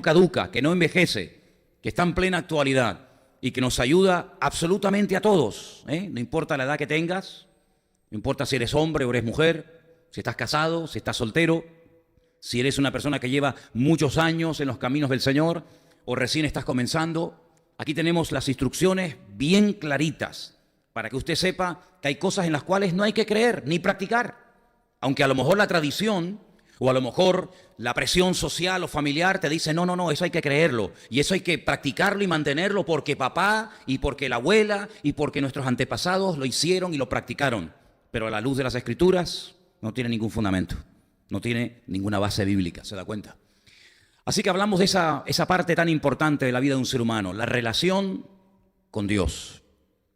caduca, que no envejece, que está en plena actualidad y que nos ayuda absolutamente a todos, ¿eh? No importa la edad que tengas, no importa si eres hombre o eres mujer, si estás casado, si estás soltero, si eres una persona que lleva muchos años en los caminos del Señor o recién estás comenzando. Aquí tenemos las instrucciones bien claritas para que usted sepa que hay cosas en las cuales no hay que creer ni practicar. Aunque a lo mejor la tradición o a lo mejor la presión social o familiar te dice, no, eso hay que creerlo y eso hay que practicarlo y mantenerlo porque papá y porque la abuela y porque nuestros antepasados lo hicieron y lo practicaron. Pero a la luz de las Escrituras no tiene ningún fundamento, no tiene ninguna base bíblica, ¿se da cuenta? Así que hablamos de esa parte tan importante de la vida de un ser humano, la relación con Dios.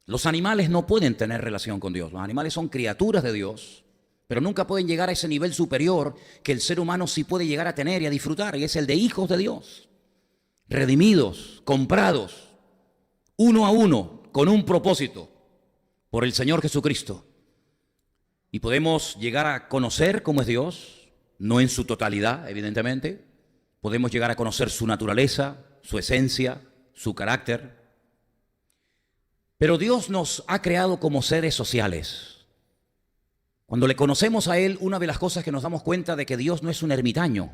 Los animales no pueden tener relación con Dios, los animales son criaturas de Dios, pero nunca pueden llegar a ese nivel superior que el ser humano sí puede llegar a tener y a disfrutar, y es el de hijos de Dios, redimidos, comprados, uno a uno, con un propósito, por el Señor Jesucristo. Y podemos llegar a conocer cómo es Dios, no en su totalidad, evidentemente. Podemos llegar a conocer su naturaleza, su esencia, su carácter. Pero Dios nos ha creado como seres sociales. Cuando le conocemos a Él, una de las cosas que nos damos cuenta de que Dios no es un ermitaño.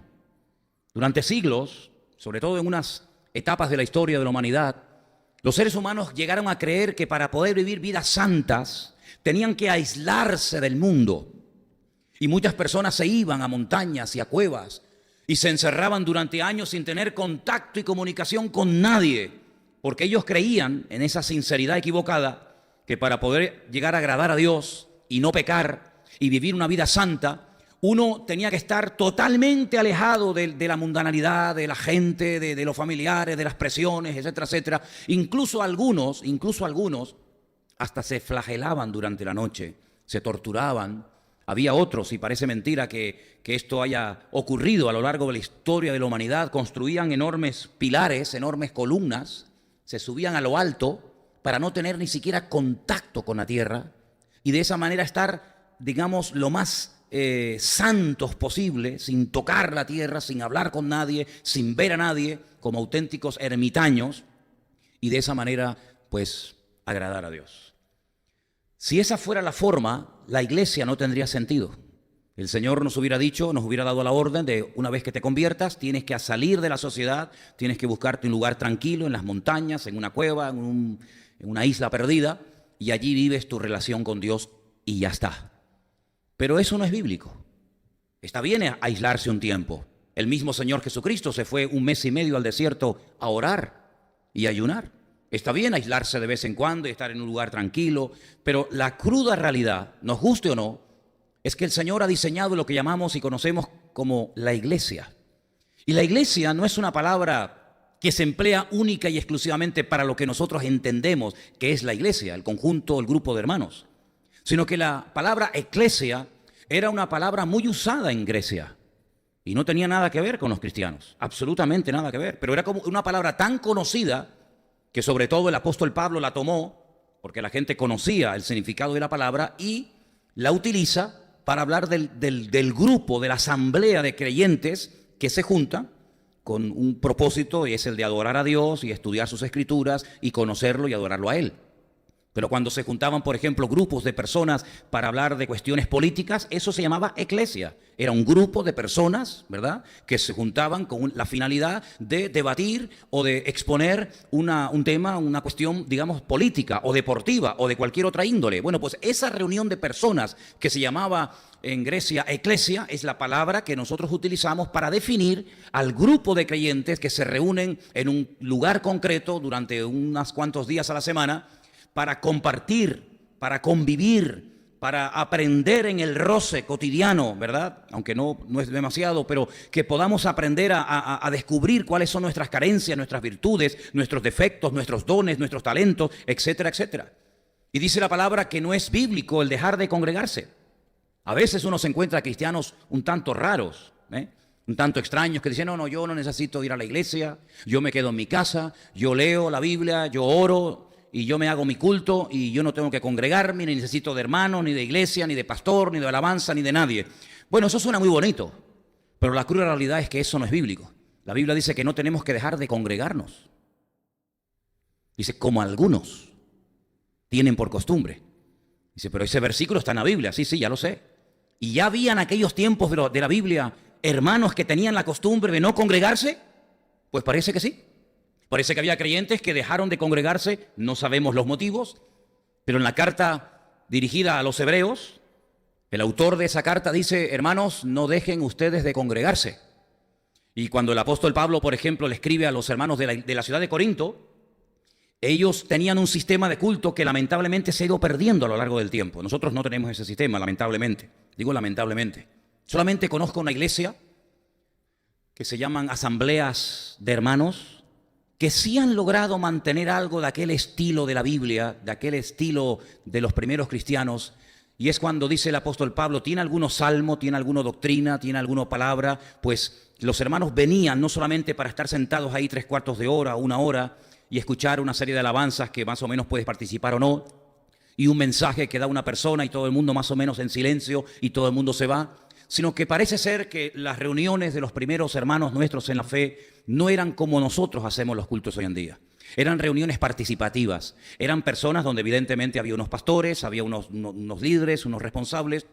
Durante siglos, sobre todo en unas etapas de la historia de la humanidad, los seres humanos llegaron a creer que para poder vivir vidas santas tenían que aislarse del mundo. Y muchas personas se iban a montañas y a cuevas y se encerraban durante años sin tener contacto y comunicación con nadie, porque ellos creían en esa sinceridad equivocada que para poder llegar a agradar a Dios y no pecar y vivir una vida santa, uno tenía que estar totalmente alejado de la mundanalidad, de la gente, de los familiares, de las presiones, etcétera, etcétera. Incluso algunos hasta se flagelaban durante la noche, se torturaban. Había otros, y parece mentira que esto haya ocurrido a lo largo de la historia de la humanidad, construían enormes pilares, enormes columnas, se subían a lo alto para no tener ni siquiera contacto con la tierra y de esa manera estar, digamos, lo más santos posible, sin tocar la tierra, sin hablar con nadie, sin ver a nadie, como auténticos ermitaños, y de esa manera, pues, agradar a Dios. Si esa fuera la forma, la iglesia no tendría sentido. El Señor nos hubiera dicho, nos hubiera dado la orden de una vez que te conviertas, tienes que salir de la sociedad, tienes que buscarte un lugar tranquilo en las montañas, en una cueva, en una isla perdida, y allí vives tu relación con Dios y ya está. Pero eso no es bíblico. Está bien aislarse un tiempo. El mismo Señor Jesucristo se fue 1 mes y medio al desierto a orar y ayunar. Está bien aislarse de vez en cuando y estar en un lugar tranquilo, pero la cruda realidad, nos guste o no, es que el Señor ha diseñado lo que llamamos y conocemos como la iglesia. Y la iglesia no es una palabra que se emplea única y exclusivamente para lo que nosotros entendemos que es la iglesia, el conjunto, el grupo de hermanos, sino que la palabra eclesia era una palabra muy usada en Grecia y no tenía nada que ver con los cristianos, absolutamente nada que ver, pero era como una palabra tan conocida que sobre todo el apóstol Pablo la tomó porque la gente conocía el significado de la palabra y la utiliza para hablar del grupo, de la asamblea de creyentes que se juntan con un propósito y es el de adorar a Dios y estudiar sus escrituras y conocerlo y adorarlo a Él. Pero cuando se juntaban, por ejemplo, grupos de personas para hablar de cuestiones políticas, eso se llamaba eclesia. Era un grupo de personas, ¿verdad?, que se juntaban con la finalidad de debatir o de exponer un tema, una cuestión, digamos, política o deportiva o de cualquier otra índole. Bueno, pues esa reunión de personas que se llamaba en Grecia eclesia es la palabra que nosotros utilizamos para definir al grupo de creyentes que se reúnen en un lugar concreto durante unos cuantos días a la semana para compartir, para convivir, para aprender en el roce cotidiano, ¿verdad? Aunque no es demasiado, pero que podamos aprender a descubrir cuáles son nuestras carencias, nuestras virtudes, nuestros defectos, nuestros dones, nuestros talentos, etcétera, etcétera. Y dice la palabra que no es bíblico el dejar de congregarse. A veces uno se encuentra cristianos un tanto raros, un tanto extraños, que dicen, no, yo no necesito ir a la iglesia, yo me quedo en mi casa, yo leo la Biblia, yo oro, y yo me hago mi culto y yo no tengo que congregarme, ni necesito de hermano, ni de iglesia, ni de pastor, ni de alabanza, ni de nadie. Bueno, eso suena muy bonito, pero la cruda realidad es que eso no es bíblico. La Biblia dice que no tenemos que dejar de congregarnos. Dice, como algunos tienen por costumbre. Dice, pero ese versículo está en la Biblia. Sí, sí, ya lo sé. Y ya había en aquellos tiempos de la Biblia hermanos que tenían la costumbre de no congregarse. Pues parece que sí. Parece que había creyentes que dejaron de congregarse, no sabemos los motivos, pero en la carta dirigida a los hebreos, el autor de esa carta dice, hermanos, no dejen ustedes de congregarse. Y cuando el apóstol Pablo, por ejemplo, le escribe a los hermanos de la ciudad de Corinto, ellos tenían un sistema de culto que lamentablemente se ha ido perdiendo a lo largo del tiempo. Nosotros no tenemos ese sistema, lamentablemente. Digo lamentablemente. Solamente conozco una iglesia que se llaman asambleas de hermanos, que sí han logrado mantener algo de aquel estilo de la Biblia, de aquel estilo de los primeros cristianos, y es cuando dice el apóstol Pablo, tiene alguno salmo, tiene alguna doctrina, tiene alguna palabra, pues los hermanos venían no solamente para estar sentados ahí 3/4 de hora, 1 hora, y escuchar una serie de alabanzas que más o menos puedes participar o no, y un mensaje que da una persona y todo el mundo más o menos en silencio y todo el mundo se va, sino que parece ser que las reuniones de los primeros hermanos nuestros en la fe no eran como nosotros hacemos los cultos hoy en día. Eran reuniones participativas, eran personas donde evidentemente había unos pastores, había unos líderes, unos responsables,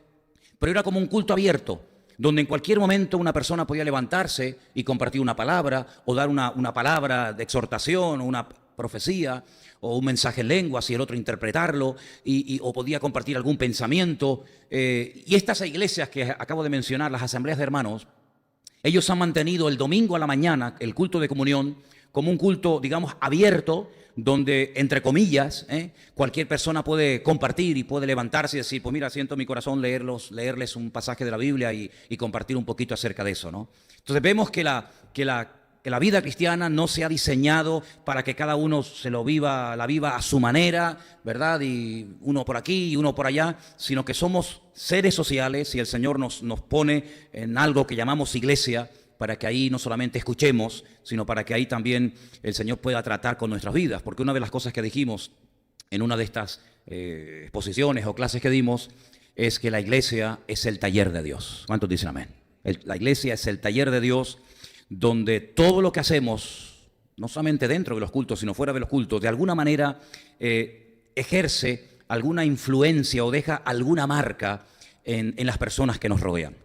pero era como un culto abierto, donde en cualquier momento una persona podía levantarse y compartir una palabra, o dar una palabra de exhortación, o una profecía, o un mensaje en lenguas y el otro interpretarlo, o podía compartir algún pensamiento. Y estas iglesias que acabo de mencionar, las asambleas de hermanos, ellos han mantenido el domingo a la mañana el culto de comunión como un culto, digamos, abierto, donde, entre comillas, cualquier persona puede compartir y puede levantarse y decir, pues mira, siento en mi corazón leerles un pasaje de la Biblia y compartir un poquito acerca de eso, ¿no? Entonces vemos que la vida cristiana no se ha diseñado para que cada uno la viva a su manera, ¿verdad? Y uno por aquí y uno por allá, sino que somos seres sociales y el Señor nos pone en algo que llamamos iglesia, para que ahí no solamente escuchemos, sino para que ahí también el Señor pueda tratar con nuestras vidas. Porque una de las cosas que dijimos en una de estas exposiciones o clases que dimos es que la iglesia es el taller de Dios. ¿Cuántos dicen amén? La iglesia es el taller de Dios, donde todo lo que hacemos, no solamente dentro de los cultos, sino fuera de los cultos, de alguna manera ejerce alguna influencia o deja alguna marca en las personas que nos rodean.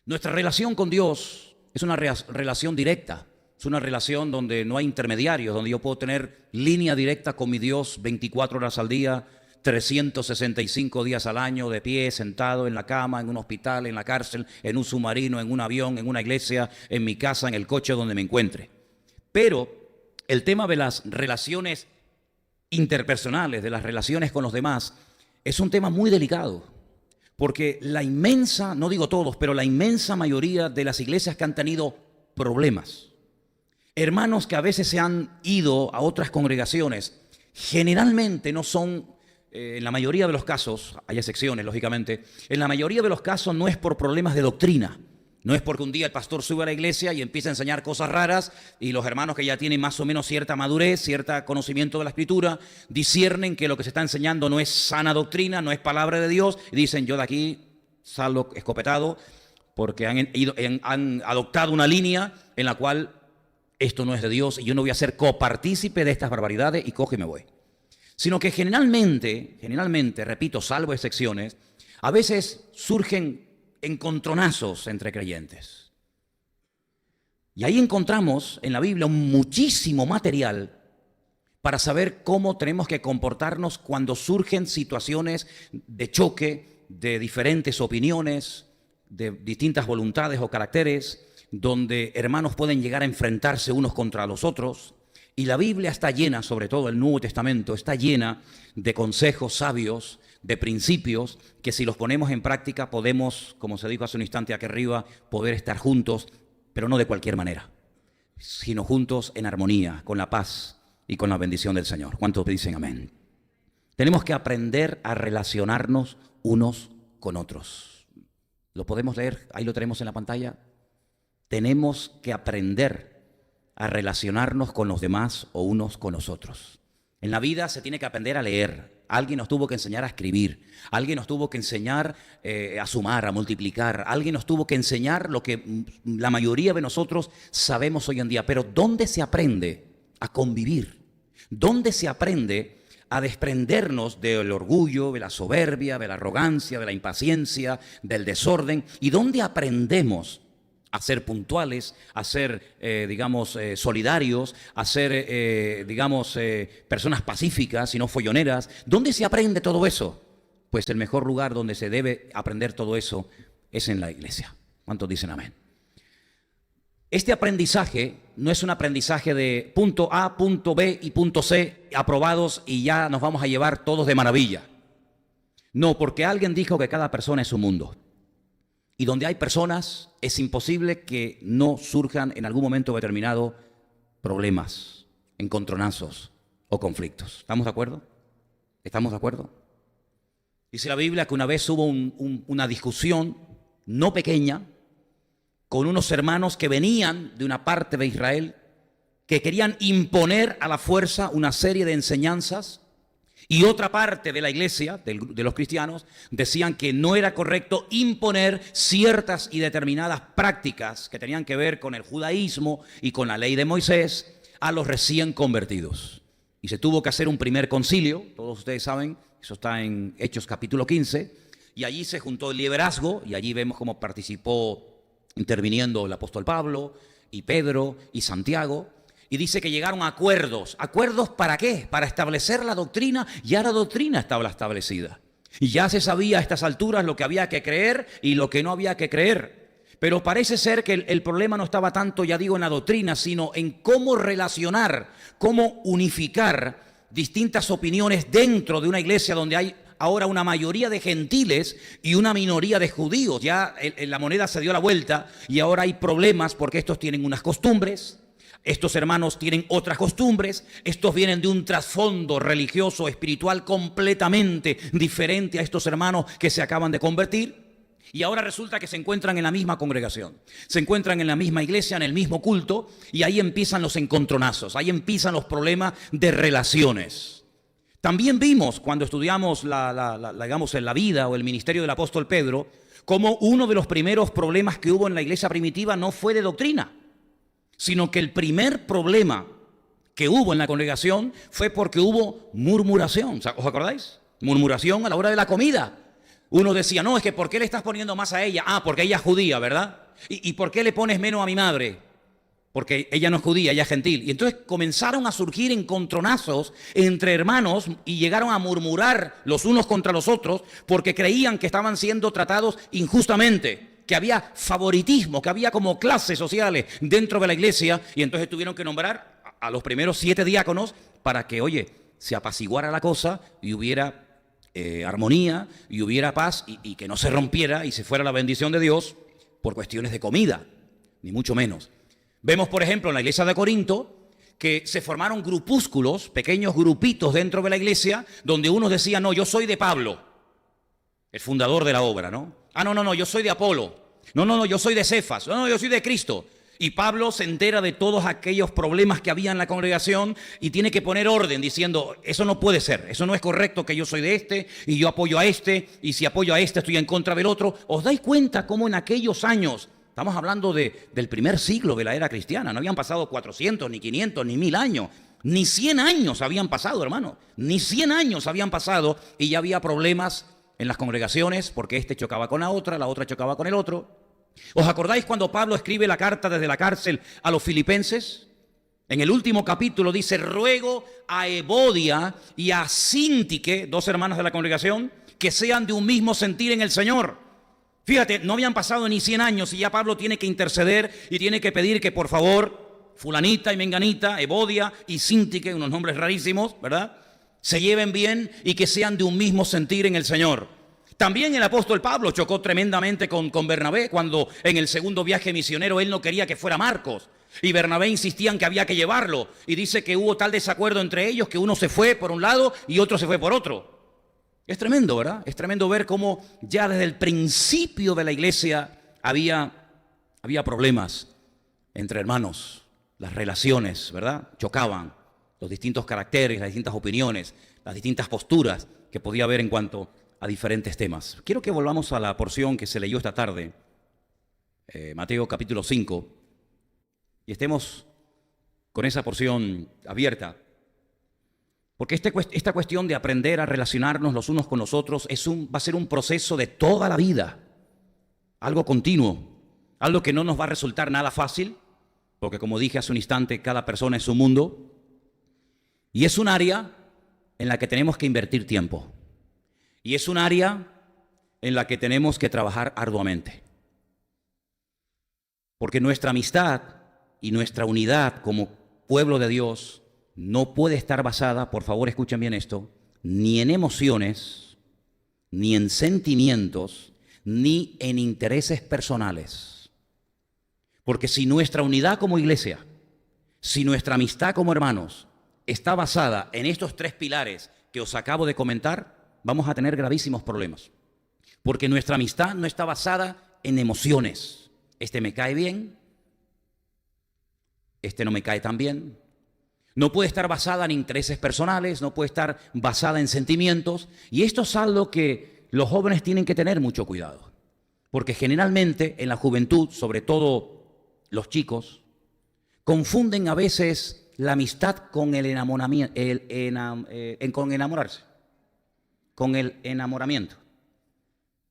Nuestra relación con Dios es una relación directa, es una relación donde no hay intermediarios, donde yo puedo tener línea directa con mi Dios 24 horas al día, 365 días al año, de pie, sentado en la cama, en un hospital, en la cárcel, en un submarino, en un avión, en una iglesia, en mi casa, en el coche donde me encuentre. Pero el tema de las relaciones interpersonales, de las relaciones con los demás, es un tema muy delicado. Porque la inmensa, no digo todos, pero la inmensa mayoría de las iglesias que han tenido problemas, hermanos que a veces se han ido a otras congregaciones, generalmente no son, en la mayoría de los casos, hay excepciones lógicamente, en la mayoría de los casos no es por problemas de doctrina. No es porque un día el pastor sube a la iglesia y empieza a enseñar cosas raras y los hermanos que ya tienen más o menos cierta madurez, cierto conocimiento de la Escritura, disciernen que lo que se está enseñando no es sana doctrina, no es palabra de Dios, y dicen, yo de aquí salgo escopetado porque han adoptado una línea en la cual esto no es de Dios y yo no voy a ser copartícipe de estas barbaridades y cojo y me voy. Sino que generalmente, repito, salvo excepciones, a veces surgen encontronazos entre creyentes. Y ahí encontramos en la Biblia muchísimo material para saber cómo tenemos que comportarnos cuando surgen situaciones de choque, de diferentes opiniones, de distintas voluntades o caracteres, donde hermanos pueden llegar a enfrentarse unos contra los otros. Y la Biblia está llena, sobre todo el Nuevo Testamento, está llena de consejos sabios, de principios que si los ponemos en práctica podemos, como se dijo hace un instante aquí arriba, poder estar juntos, pero no de cualquier manera, sino juntos en armonía, con la paz y con la bendición del Señor. ¿Cuántos dicen amén? Tenemos que aprender a relacionarnos unos con otros. ¿Lo podemos leer? Ahí lo tenemos en la pantalla. Tenemos que aprender a relacionarnos con los demás o unos con los otros. En la vida se tiene que aprender a leer, alguien nos tuvo que enseñar a escribir, alguien nos tuvo que enseñar a sumar, a multiplicar, alguien nos tuvo que enseñar lo que la mayoría de nosotros sabemos hoy en día. Pero ¿dónde se aprende a convivir? ¿Dónde se aprende a desprendernos del orgullo, de la soberbia, de la arrogancia, de la impaciencia, del desorden? ¿Y dónde aprendemos a ser puntuales, a ser, solidarios, a ser, personas pacíficas y no folloneras? ¿Dónde se aprende todo eso? Pues el mejor lugar donde se debe aprender todo eso es en la iglesia. ¿Cuántos dicen amén? Este aprendizaje no es un aprendizaje de punto A, punto B y punto C aprobados y ya nos vamos a llevar todos de maravilla. No, porque alguien dijo que cada persona es un mundo. Y donde hay personas es imposible que no surjan en algún momento determinado problemas, encontronazos o conflictos. ¿Estamos de acuerdo? ¿Estamos de acuerdo? Dice la Biblia que una vez hubo una discusión no pequeña con unos hermanos que venían de una parte de Israel que querían imponer a la fuerza una serie de enseñanzas, y otra parte de la iglesia, de los cristianos, decían que no era correcto imponer ciertas y determinadas prácticas que tenían que ver con el judaísmo y con la ley de Moisés a los recién convertidos. Y se tuvo que hacer un primer concilio, todos ustedes saben, eso está en Hechos capítulo 15, y allí se juntó el liderazgo, y allí vemos cómo participó interviniendo el apóstol Pablo, y Pedro, y Santiago. Y dice que llegaron a acuerdos. ¿Acuerdos para qué? Para establecer la doctrina. Ya la doctrina estaba establecida. Y ya se sabía a estas alturas lo que había que creer y lo que no había que creer. Pero parece ser que el problema no estaba tanto, ya digo, en la doctrina, sino en cómo relacionar, cómo unificar distintas opiniones dentro de una iglesia donde hay ahora una mayoría de gentiles y una minoría de judíos. Ya la moneda se dio la vuelta y ahora hay problemas porque estos tienen unas costumbres. Estos hermanos tienen otras costumbres, estos vienen de un trasfondo religioso, espiritual completamente diferente a estos hermanos que se acaban de convertir, y ahora resulta que se encuentran en la misma congregación, se encuentran en la misma iglesia, en el mismo culto, y ahí empiezan los encontronazos, ahí empiezan los problemas de relaciones. También vimos cuando estudiamos la vida o el ministerio del apóstol Pedro, cómo uno de los primeros problemas que hubo en la iglesia primitiva no fue de doctrina, sino que el primer problema que hubo en la congregación fue porque hubo murmuración. ¿Os acordáis? Murmuración a la hora de la comida. Uno decía, no, es que ¿por qué le estás poniendo más a ella? Ah, porque ella es judía, ¿verdad? ¿Y por qué le pones menos a mi madre? Porque ella no es judía, ella es gentil. Y entonces comenzaron a surgir encontronazos entre hermanos y llegaron a murmurar los unos contra los otros porque creían que estaban siendo tratados injustamente, que había favoritismo, que había como clases sociales dentro de la iglesia, y entonces tuvieron que nombrar a los primeros 7 diáconos para que, se apaciguara la cosa y hubiera armonía y hubiera paz y que no se rompiera y se fuera la bendición de Dios por cuestiones de comida, ni mucho menos. Vemos, por ejemplo, en la iglesia de Corinto que se formaron grupúsculos, pequeños grupitos dentro de la iglesia, donde unos decían, no, yo soy de Pablo, el fundador de la obra, ¿no? Ah, no, yo soy de Apolo. No, yo soy de Cefas. No, yo soy de Cristo. Y Pablo se entera de todos aquellos problemas que había en la congregación y tiene que poner orden diciendo, eso no puede ser, eso no es correcto que yo soy de este y yo apoyo a este, y si apoyo a este estoy en contra del otro. ¿Os dais cuenta cómo en aquellos años, estamos hablando del primer siglo de la era cristiana, no habían pasado 400, ni 500, ni 1000 años, ni 100 años habían pasado, hermano, ni 100 años habían pasado y ya había problemas en las congregaciones porque este chocaba con la otra chocaba con el otro? ¿Os acordáis cuando Pablo escribe la carta desde la cárcel a los filipenses? En el último capítulo dice, ruego a Evodia y a Síntique, 2 hermanas de la congregación, que sean de un mismo sentir en el Señor. Fíjate, no habían pasado ni 100 años y ya Pablo tiene que interceder y tiene que pedir que por favor fulanita y menganita, Evodia y Síntique, unos nombres rarísimos, ¿verdad?, se lleven bien y que sean de un mismo sentir en el Señor. También el apóstol Pablo chocó tremendamente con Bernabé cuando en el segundo viaje misionero él no quería que fuera Marcos y Bernabé insistía en que había que llevarlo, y dice que hubo tal desacuerdo entre ellos que uno se fue por un lado y otro se fue por otro. Es tremendo, ¿verdad? Es tremendo ver cómo ya desde el principio de la iglesia había problemas entre hermanos, las relaciones, ¿verdad? Chocaban los distintos caracteres, las distintas opiniones. las distintas posturas que podía haber en cuanto a diferentes temas. Quiero que volvamos a la porción que se leyó esta tarde, Mateo capítulo 5, y estemos con esa porción abierta, porque esta cuestión de aprender a relacionarnos los unos con los otros va a ser un proceso de toda la vida, algo continuo, algo que no nos va a resultar nada fácil, porque como dije hace un instante, cada persona es un mundo, y es un área en la que tenemos que invertir tiempo, y es un área en la que tenemos que trabajar arduamente, porque nuestra amistad y nuestra unidad como pueblo de Dios no puede estar basada, por favor escuchen bien esto, ni en emociones, ni en sentimientos, ni en intereses personales. Porque si nuestra unidad como iglesia, si nuestra amistad como hermanos está basada en estos tres pilares que os acabo de comentar, vamos a tener gravísimos problemas. Porque nuestra amistad no está basada en emociones. Este me cae bien, este no me cae tan bien. No puede estar basada en intereses personales, no puede estar basada en sentimientos. Y esto es algo que los jóvenes tienen que tener mucho cuidado. Porque generalmente en la juventud, sobre todo los chicos, confunden a veces la amistad con el enamoramiento, con enamorarse, con el enamoramiento.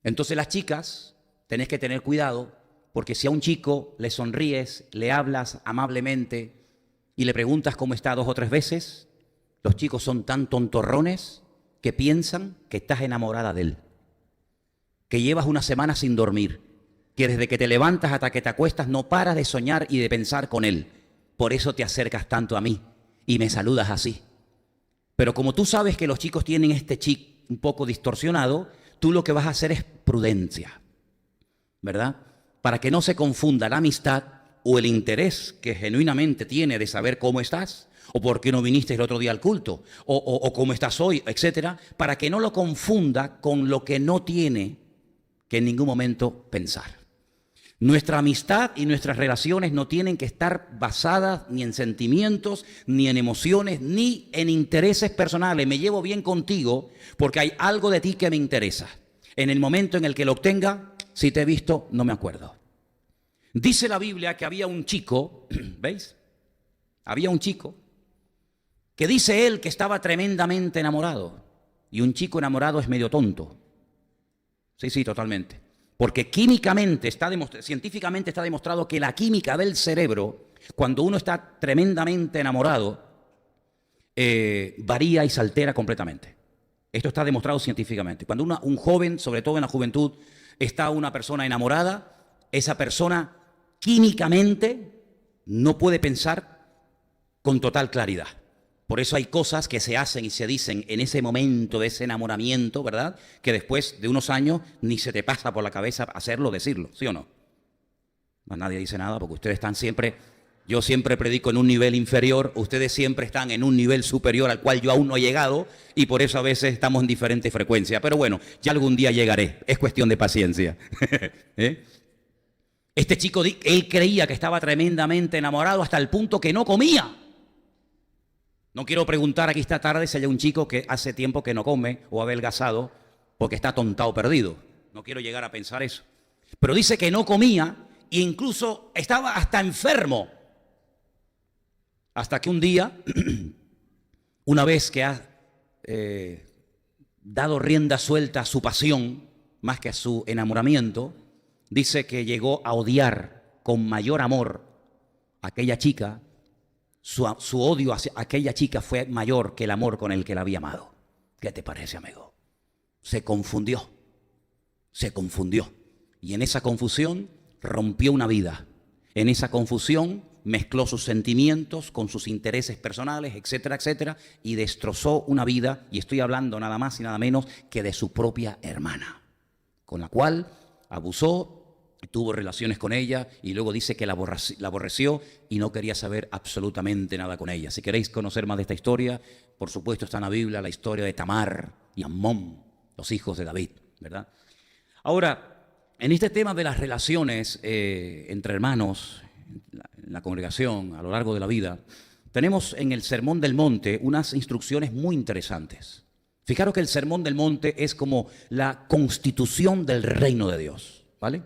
Entonces las chicas, tenés que tener cuidado, porque si a un chico le sonríes, le hablas amablemente y le preguntas cómo está 2 o 3 veces, los chicos son tan tontorrones que piensan que estás enamorada de él, que llevas una semana sin dormir, que desde que te levantas hasta que te acuestas no paras de soñar y de pensar con él. Por eso te acercas tanto a mí y me saludas así. Pero como tú sabes que los chicos tienen este chip un poco distorsionado, tú lo que vas a hacer es prudencia, ¿verdad? Para que no se confunda la amistad o el interés que genuinamente tiene de saber cómo estás, o por qué no viniste el otro día al culto, o cómo estás hoy, etcétera, para que no lo confunda con lo que no tiene que en ningún momento pensar. Nuestra amistad y nuestras relaciones no tienen que estar basadas ni en sentimientos, ni en emociones, ni en intereses personales. Me llevo bien contigo porque hay algo de ti que me interesa. En el momento en el que lo obtenga, si te he visto, no me acuerdo. Dice la Biblia que había un chico, ¿veis? Había un chico que dice él que estaba tremendamente enamorado. Y un chico enamorado es medio tonto. Sí, totalmente. Porque químicamente, científicamente está demostrado que la química del cerebro, cuando uno está tremendamente enamorado, varía y se altera completamente. Esto está demostrado científicamente. Cuando un joven, sobre todo en la juventud, está una persona enamorada, esa persona químicamente no puede pensar con total claridad. Por eso hay cosas que se hacen y se dicen en ese momento de ese enamoramiento, ¿verdad? Que después de unos años ni se te pasa por la cabeza hacerlo, decirlo, ¿sí o no? Más nadie dice nada porque ustedes están siempre, yo siempre predico en un nivel inferior, ustedes siempre están en un nivel superior al cual yo aún no he llegado y por eso a veces estamos en diferente frecuencia. Pero bueno, ya algún día llegaré, es cuestión de paciencia. Este chico, él creía que estaba tremendamente enamorado hasta el punto que no comía. No quiero preguntar aquí esta tarde si hay un chico que hace tiempo que no come o ha adelgazado porque está tontado perdido. No quiero llegar a pensar eso. Pero dice que no comía e incluso estaba hasta enfermo. Hasta que un día, una vez que ha dado rienda suelta a su pasión, más que a su enamoramiento, dice que llegó a odiar con mayor amor a aquella chica. Su odio hacia aquella chica fue mayor que el amor con el que la había amado. ¿Qué te parece, amigo? Se confundió. Y en esa confusión rompió una vida. En esa confusión mezcló sus sentimientos con sus intereses personales, etcétera, etcétera, y destrozó una vida, y estoy hablando nada más y nada menos que de su propia hermana, con la cual abusó, tuvo relaciones con ella y luego dice que la aborreció y no quería saber absolutamente nada con ella. Si queréis conocer más de esta historia, por supuesto está en la Biblia la historia de Tamar y Amnón, los hijos de David, ¿verdad? Ahora, en este tema de las relaciones entre hermanos, en la congregación, a lo largo de la vida, tenemos en el Sermón del Monte unas instrucciones muy interesantes. Fijaros que el Sermón del Monte es como la constitución del reino de Dios, ¿vale?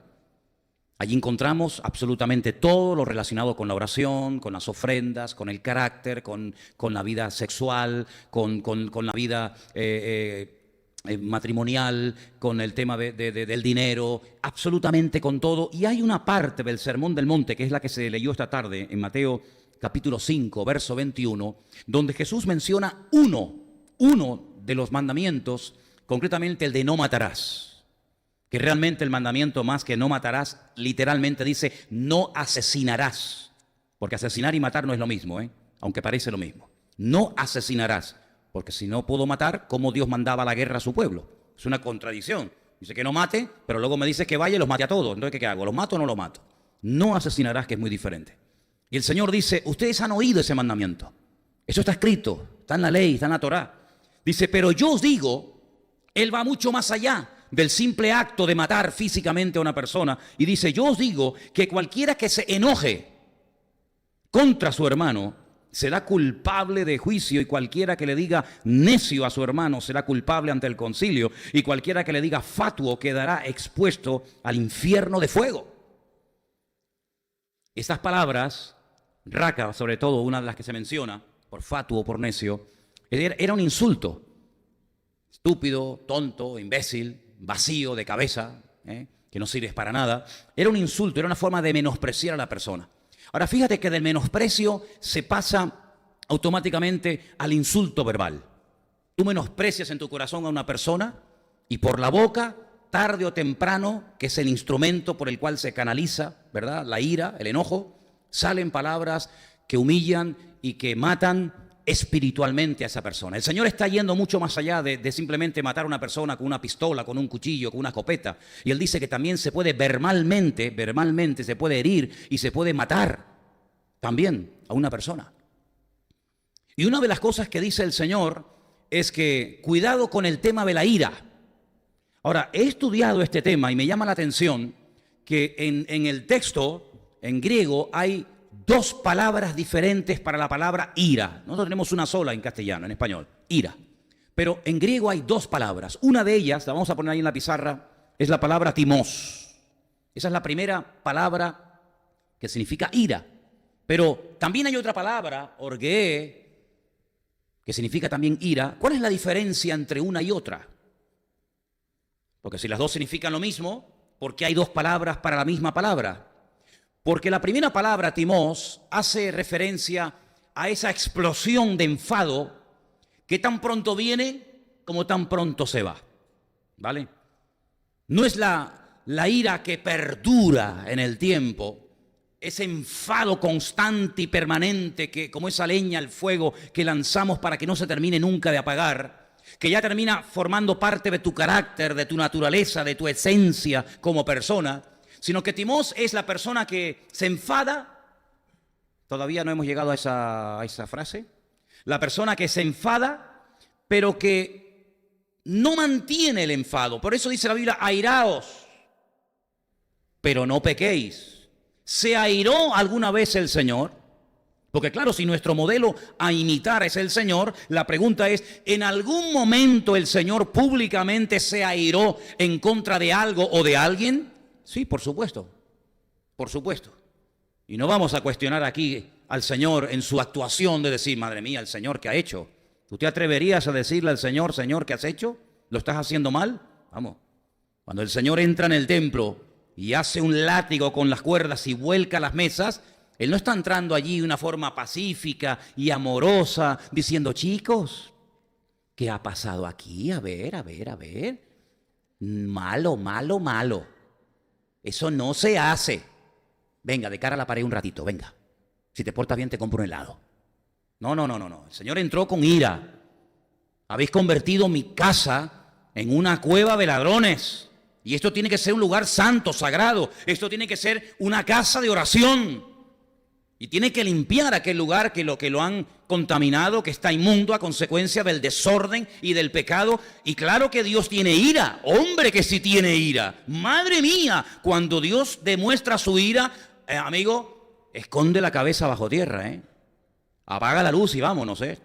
Allí encontramos absolutamente todo lo relacionado con la oración, con las ofrendas, con el carácter, con la vida sexual, con la vida matrimonial, con el tema del dinero, absolutamente con todo. Y hay una parte del Sermón del Monte, que es la que se leyó esta tarde en Mateo capítulo 5, verso 21, donde Jesús menciona uno de los mandamientos, concretamente el de no matarás. Que realmente el mandamiento más que no matarás, literalmente dice no asesinarás. Porque asesinar y matar no es lo mismo, aunque parece lo mismo. No asesinarás. Porque si no puedo matar, ¿cómo Dios mandaba la guerra a su pueblo? Es una contradicción. Dice que no mate, pero luego me dice que vaya y los mate a todos. Entonces, ¿qué hago? ¿Los mato o no los mato? No asesinarás, que es muy diferente. Y el Señor dice, ustedes han oído ese mandamiento. Eso está escrito, está en la ley, está en la Torá. Dice, pero yo os digo, Él va mucho más allá del simple acto de matar físicamente a una persona. Y dice, yo os digo que cualquiera que se enoje contra su hermano será culpable de juicio, y cualquiera que le diga necio a su hermano será culpable ante el concilio, y cualquiera que le diga fatuo quedará expuesto al infierno de fuego. Estas palabras, raca sobre todo, una de las que se menciona, por fatuo o por necio, era un insulto. Estúpido, tonto, imbécil, vacío de cabeza, que no sirves para nada. Era un insulto, era una forma de menospreciar a la persona. Ahora fíjate que del menosprecio se pasa automáticamente al insulto verbal. Tú menosprecias en tu corazón a una persona y por la boca, tarde o temprano, que es el instrumento por el cual se canaliza, ¿verdad?, la ira, el enojo, salen palabras que humillan y que matan espiritualmente a esa persona. El Señor está yendo mucho más allá de simplemente matar a una persona con una pistola, con un cuchillo, con una escopeta. Y Él dice que también se puede verbalmente se puede herir y se puede matar también a una persona. Y una de las cosas que dice el Señor es que cuidado con el tema de la ira. Ahora, he estudiado este tema y me llama la atención que en el texto, en griego, hay dos palabras diferentes para la palabra ira. Nosotros tenemos una sola en castellano, en español, ira. Pero en griego hay dos palabras. Una de ellas, la vamos a poner ahí en la pizarra, es la palabra timos. Esa es la primera palabra que significa ira. Pero también hay otra palabra, orgué, que significa también ira. ¿Cuál es la diferencia entre una y otra? Porque si las dos significan lo mismo, ¿por qué hay dos palabras para la misma palabra? Porque la primera palabra, timós, hace referencia a esa explosión de enfado que tan pronto viene como tan pronto se va, ¿vale? No es la ira que perdura en el tiempo, ese enfado constante y permanente que, como esa leña al fuego que lanzamos para que no se termine nunca de apagar, que ya termina formando parte de tu carácter, de tu naturaleza, de tu esencia como persona, sino que timós es la persona que se enfada. Todavía no hemos llegado a esa frase. La persona que se enfada, pero que no mantiene el enfado. Por eso dice la Biblia, airaos, pero no pequéis. ¿Se airó alguna vez el Señor? Porque claro, si nuestro modelo a imitar es el Señor, la pregunta es, ¿en algún momento el Señor públicamente se airó en contra de algo o de alguien? Sí, por supuesto, por supuesto. Y no vamos a cuestionar aquí al Señor en su actuación de decir, madre mía, el Señor, ¿qué ha hecho? ¿Tú te atreverías a decirle al Señor, Señor, ¿qué has hecho? ¿Lo estás haciendo mal? Vamos, cuando el Señor entra en el templo y hace un látigo con las cuerdas y vuelca las mesas, Él no está entrando allí de una forma pacífica y amorosa, diciendo, chicos, ¿qué ha pasado aquí? A ver. Malo, malo, malo. Eso no se hace. Venga, de cara a la pared un ratito, venga. Si te portas bien te compro un helado. No. El Señor entró con ira. Habéis convertido mi casa en una cueva de ladrones. Y esto tiene que ser un lugar santo, sagrado. Esto tiene que ser una casa de oración. Y tiene que limpiar aquel lugar que lo han contaminado, que está inmundo a consecuencia del desorden y del pecado. Y claro que Dios tiene ira. Hombre, que sí tiene ira. Madre mía, cuando Dios demuestra su ira, amigo, esconde la cabeza bajo tierra, Apaga la luz y vámonos, ¿eh?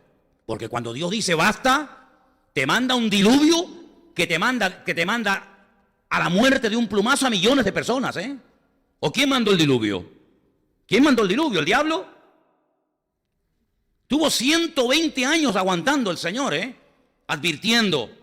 Porque cuando Dios dice basta, te manda un diluvio que te manda a la muerte de un plumazo a millones de personas, ¿eh? ¿O quién mandó el diluvio? ¿Quién mandó el diluvio? ¿El diablo? Tuvo 120 años aguantando el Señor, ¿eh? Advirtiendo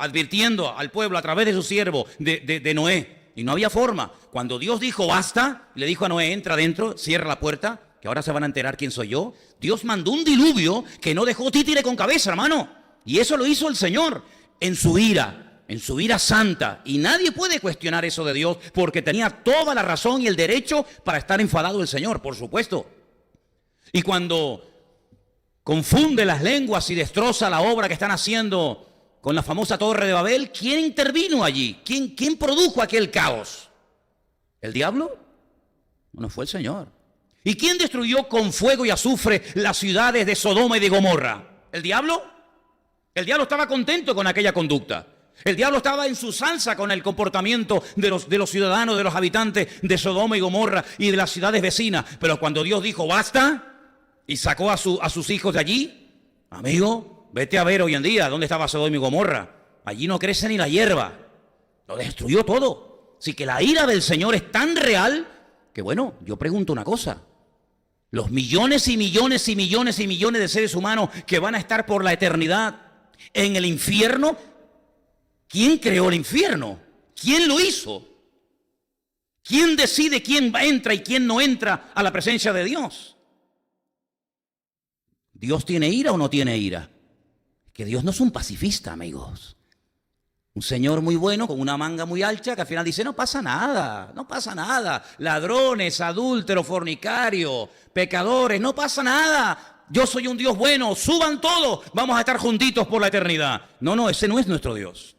al pueblo a través de su siervo, de Noé. Y no había forma. Cuando Dios dijo basta, le dijo a Noé, entra adentro, cierra la puerta, que ahora se van a enterar quién soy yo. Dios mandó un diluvio que no dejó títere con cabeza, hermano. Y eso lo hizo el Señor en su ira santa. Y nadie puede cuestionar eso de Dios, porque tenía toda la razón y el derecho para estar enfadado el Señor, por supuesto. Y cuando confunde las lenguas y destroza la obra que están haciendo con la famosa Torre de Babel, ¿quién intervino allí? ¿Quién produjo aquel caos? ¿El diablo? No, fue el Señor. ¿Y quién destruyó con fuego y azufre las ciudades de Sodoma y de Gomorra? ¿El diablo? El diablo estaba contento con aquella conducta. El diablo estaba en su salsa con el comportamiento de los ciudadanos, de los habitantes de Sodoma y Gomorra y de las ciudades vecinas. Pero cuando Dios dijo basta y sacó a sus hijos de allí, amigo, vete a ver hoy en día dónde estaba Sodoma y Gomorra. Allí no crece ni la hierba. Lo destruyó todo. Así que la ira del Señor es tan real que, bueno, yo pregunto una cosa. Los millones y millones y millones y millones de seres humanos que van a estar por la eternidad en el infierno, ¿quién creó el infierno? ¿Quién lo hizo? ¿Quién decide quién entra y quién no entra a la presencia de Dios? ¿Dios tiene ira o no tiene ira? Que Dios no es un pacifista, amigos. Un señor muy bueno con una manga muy ancha que al final dice, no pasa nada, no pasa nada. Ladrones, adúlteros, fornicarios, pecadores, no pasa nada. Yo soy un Dios bueno, suban todos, vamos a estar juntitos por la eternidad. No, ese no es nuestro Dios.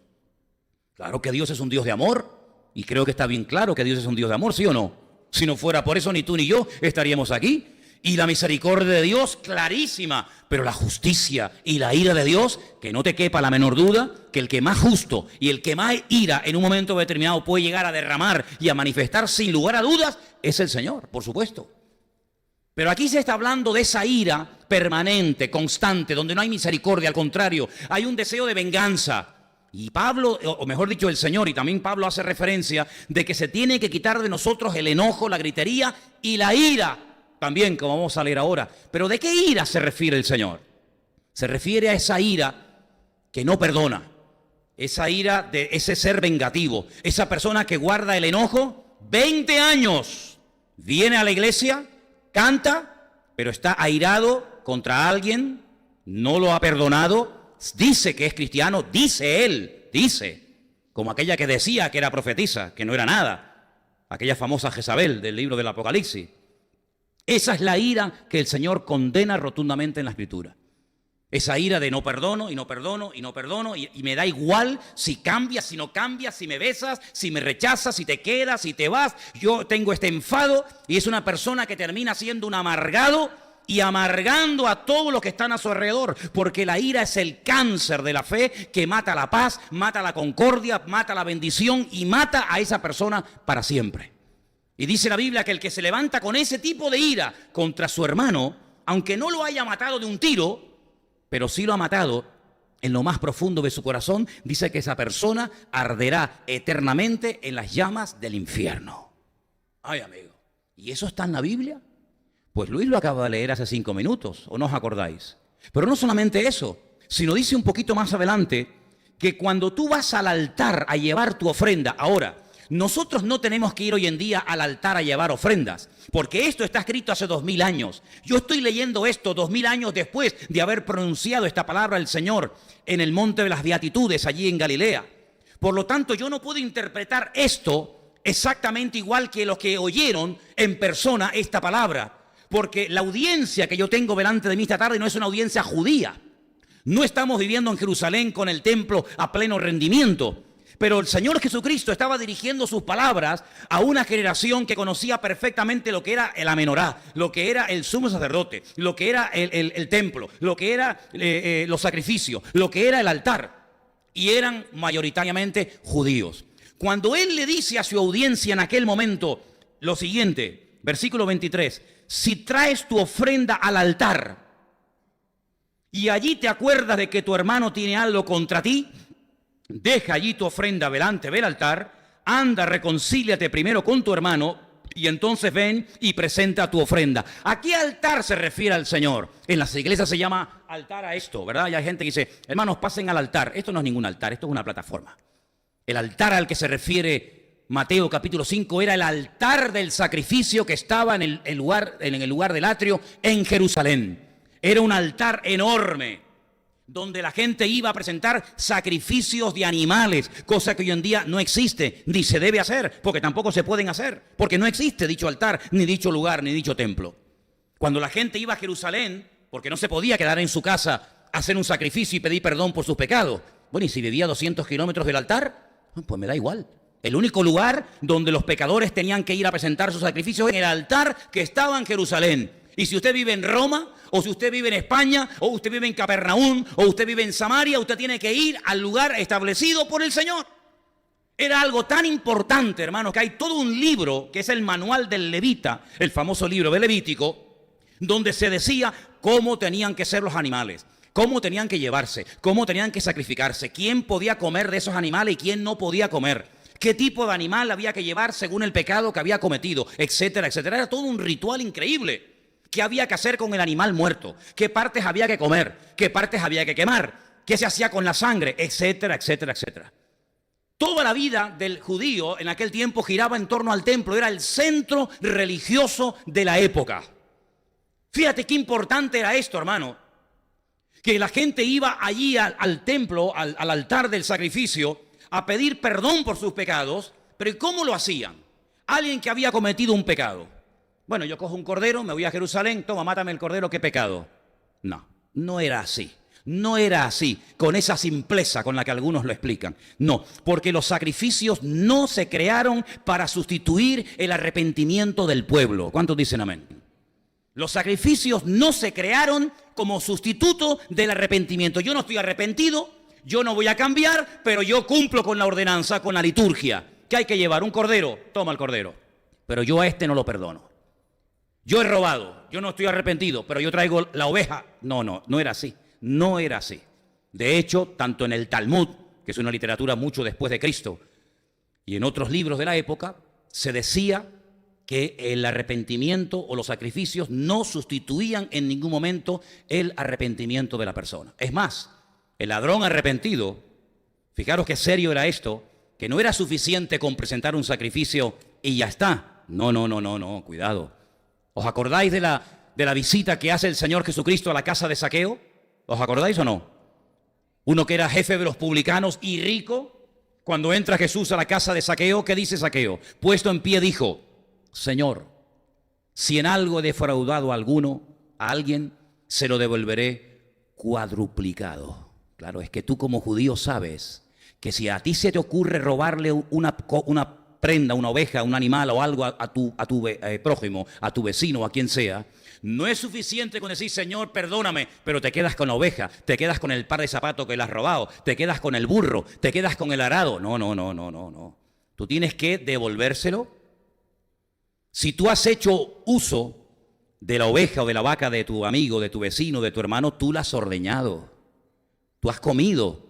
Claro que Dios es un Dios de amor, y creo que está bien claro que Dios es un Dios de amor, ¿sí o no? Si no fuera por eso, ni tú ni yo estaríamos aquí. Y la misericordia de Dios, clarísima, pero la justicia y la ira de Dios, que no te quepa la menor duda, que el que más justo y el que más ira en un momento determinado puede llegar a derramar y a manifestar sin lugar a dudas, es el Señor, por supuesto. Pero aquí se está hablando de esa ira permanente, constante, donde no hay misericordia, al contrario, hay un deseo de venganza. Y Pablo, o mejor dicho el Señor, y también Pablo hace referencia de que se tiene que quitar de nosotros el enojo, la gritería y la ira. También, como vamos a leer ahora. Pero ¿de qué ira se refiere el Señor? Se refiere a esa ira que no perdona. Esa ira de ese ser vengativo. Esa persona que guarda el enojo 20 años. Viene a la iglesia, canta, pero está airado contra alguien, no lo ha perdonado. Dice que es cristiano, dice él, como aquella que decía que era profetisa, que no era nada. Aquella famosa Jezabel del libro del Apocalipsis. Esa es la ira que el Señor condena rotundamente en la Escritura. Esa ira de no perdono y no perdono y no perdono y me da igual si cambias, si no cambias, si me besas, si me rechazas, si te quedas, si te vas. Yo tengo este enfado y es una persona que termina siendo un amargado y amargando a todos los que están a su alrededor, porque la ira es el cáncer de la fe que mata la paz, mata la concordia, mata la bendición y mata a esa persona para siempre. Y dice la Biblia que el que se levanta con ese tipo de ira contra su hermano, aunque no lo haya matado de un tiro, pero sí lo ha matado en lo más profundo de su corazón, dice que esa persona arderá eternamente en las llamas del infierno. Ay, amigo, ¿y eso está en la Biblia? Pues Luis lo acaba de leer hace 5 minutos, ¿o no os acordáis? Pero no solamente eso, sino dice un poquito más adelante que cuando tú vas al altar a llevar tu ofrenda, ahora, nosotros no tenemos que ir hoy en día al altar a llevar ofrendas, porque esto está escrito hace 2000 años. Yo estoy leyendo esto 2000 años después de haber pronunciado esta palabra del Señor en el monte de las Beatitudes, allí en Galilea. Por lo tanto, yo no puedo interpretar esto exactamente igual que los que oyeron en persona esta palabra, porque la audiencia que yo tengo delante de mí esta tarde no es una audiencia judía. No estamos viviendo en Jerusalén con el templo a pleno rendimiento. Pero el Señor Jesucristo estaba dirigiendo sus palabras a una generación que conocía perfectamente lo que era el amenorá, lo que era el sumo sacerdote, lo que era el templo, lo que era los sacrificios, lo que era el altar. Y eran mayoritariamente judíos. Cuando Él le dice a su audiencia en aquel momento lo siguiente, versículo 23, si traes tu ofrenda al altar, y allí te acuerdas de que tu hermano tiene algo contra ti, deja allí tu ofrenda delante del altar, anda, reconcíliate primero con tu hermano y entonces ven y presenta tu ofrenda. ¿A qué altar se refiere el Señor? En las iglesias se llama altar a esto, ¿verdad? Y hay gente que dice, hermanos, pasen al altar. Esto no es ningún altar, esto es una plataforma. El altar al que se refiere Mateo capítulo 5 era el altar del sacrificio que estaba en el lugar del atrio en Jerusalén. Era un altar enorme donde la gente iba a presentar sacrificios de animales, cosa que hoy en día no existe, ni se debe hacer, porque tampoco se pueden hacer, porque no existe dicho altar, ni dicho lugar, ni dicho templo. Cuando la gente iba a Jerusalén, porque no se podía quedar en su casa a hacer un sacrificio y pedir perdón por sus pecados. Bueno, y si vivía a 200 kilómetros del altar, pues me da igual. El único lugar donde los pecadores tenían que ir a presentar sus sacrificios era el altar que estaba en Jerusalén. Y si usted vive en Roma, o si usted vive en España, o usted vive en Capernaum, o usted vive en Samaria, usted tiene que ir al lugar establecido por el Señor. Era algo tan importante, hermanos, que hay todo un libro, que es el manual del Levita, el famoso libro de Levítico, donde se decía cómo tenían que ser los animales, cómo tenían que llevarse, cómo tenían que sacrificarse, quién podía comer de esos animales y quién no podía comer, qué tipo de animal había que llevar según el pecado que había cometido, etcétera, etcétera. Era todo un ritual increíble. ¿Qué había que hacer con el animal muerto? ¿Qué partes había que comer? ¿Qué partes había que quemar? ¿Qué se hacía con la sangre? Etcétera, etcétera, etcétera. Toda la vida del judío en aquel tiempo giraba en torno al templo. Era el centro religioso de la época. Fíjate qué importante era esto, hermano. Que la gente iba allí al templo, al altar del sacrificio, a pedir perdón por sus pecados. Pero ¿cómo lo hacían? Alguien que había cometido un pecado. Bueno, yo cojo un cordero, me voy a Jerusalén, toma, mátame el cordero, ¿qué pecado? No, no era así. No era así, con esa simpleza con la que algunos lo explican. No, porque los sacrificios no se crearon para sustituir el arrepentimiento del pueblo. ¿Cuántos dicen amén? Los sacrificios no se crearon como sustituto del arrepentimiento. Yo no estoy arrepentido, yo no voy a cambiar, pero yo cumplo con la ordenanza, con la liturgia. ¿Qué hay que llevar? Un cordero, toma el cordero. Pero yo a este no lo perdono. Yo he robado, yo no estoy arrepentido, pero yo traigo la oveja. No, no era así. No era así. De hecho, tanto en el Talmud, que es una literatura mucho después de Cristo, y en otros libros de la época, se decía que el arrepentimiento o los sacrificios no sustituían en ningún momento el arrepentimiento de la persona. Es más, el ladrón arrepentido, fijaros qué serio era esto, que no era suficiente con presentar un sacrificio y ya está. No, cuidado. ¿Os acordáis de la visita que hace el Señor Jesucristo a la casa de Zaqueo? ¿Os acordáis o no? Uno que era jefe de los publicanos y rico, cuando entra Jesús a la casa de Zaqueo, ¿qué dice Zaqueo? Puesto en pie dijo, Señor, si en algo he defraudado a alguien, se lo devolveré cuadruplicado. Claro, es que tú como judío sabes que si a ti se te ocurre robarle una prenda, una oveja, un animal o algo a tu prójimo, a tu vecino, a quien sea, no es suficiente con decir, Señor, perdóname, pero te quedas con la oveja, te quedas con el par de zapatos que le has robado, te quedas con el burro, te quedas con el arado. No. Tú tienes que devolvérselo. Si tú has hecho uso de la oveja o de la vaca de tu amigo, de tu vecino, de tu hermano, tú la has ordeñado. Tú has comido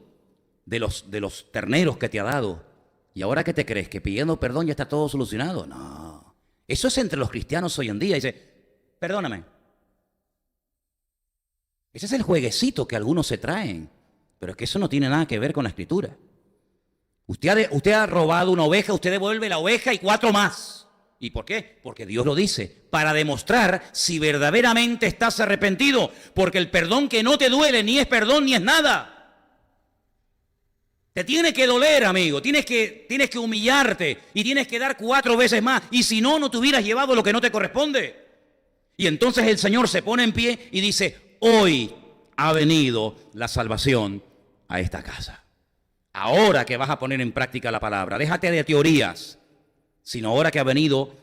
de los terneros que te ha dado. ¿Y ahora qué te crees? ¿Que pidiendo perdón ya está todo solucionado? No. Eso es entre los cristianos hoy en día. Dice, perdóname. Ese es el jueguecito que algunos se traen. Pero es que eso no tiene nada que ver con la Escritura. Usted ha robado una oveja, usted devuelve la oveja y 4 más. ¿Y por qué? Porque Dios lo dice, para demostrar si verdaderamente estás arrepentido. Porque el perdón que no te duele ni es perdón ni es nada. Te tiene que doler, amigo, tienes que humillarte y tienes que dar 4 veces más. Y si no, no te hubieras llevado lo que no te corresponde. Y entonces el Señor se pone en pie y dice, hoy ha venido la salvación a esta casa. Ahora que vas a poner en práctica la palabra, déjate de teorías, sino ahora que ha venido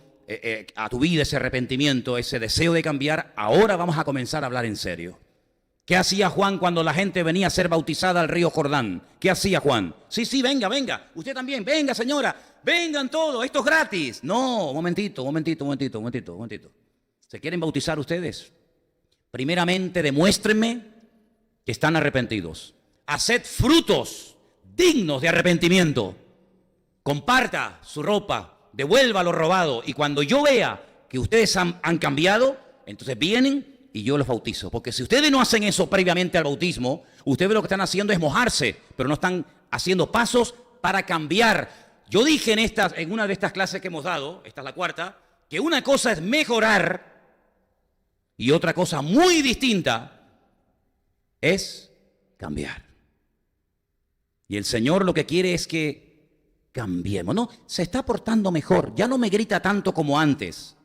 a tu vida ese arrepentimiento, ese deseo de cambiar, ahora vamos a comenzar a hablar en serio. ¿Qué hacía Juan cuando la gente venía a ser bautizada al río Jordán? ¿Qué hacía Juan? Sí, venga. Usted también, venga señora, vengan todos, esto es gratis. No, momentito. ¿Se quieren bautizar ustedes? Primeramente demuéstrenme que están arrepentidos. Haced frutos dignos de arrepentimiento. Comparta su ropa, devuelva lo robado. Y cuando yo vea que ustedes han cambiado, entonces vienen y yo los bautizo. Porque si ustedes no hacen eso previamente al bautismo, ustedes lo que están haciendo es mojarse, pero no están haciendo pasos para cambiar. Yo dije en una de estas clases que hemos dado, esta es la cuarta, que una cosa es mejorar y otra cosa muy distinta es cambiar. Y el Señor lo que quiere es que cambiemos. No, se está portando mejor, ya no me grita tanto como antes.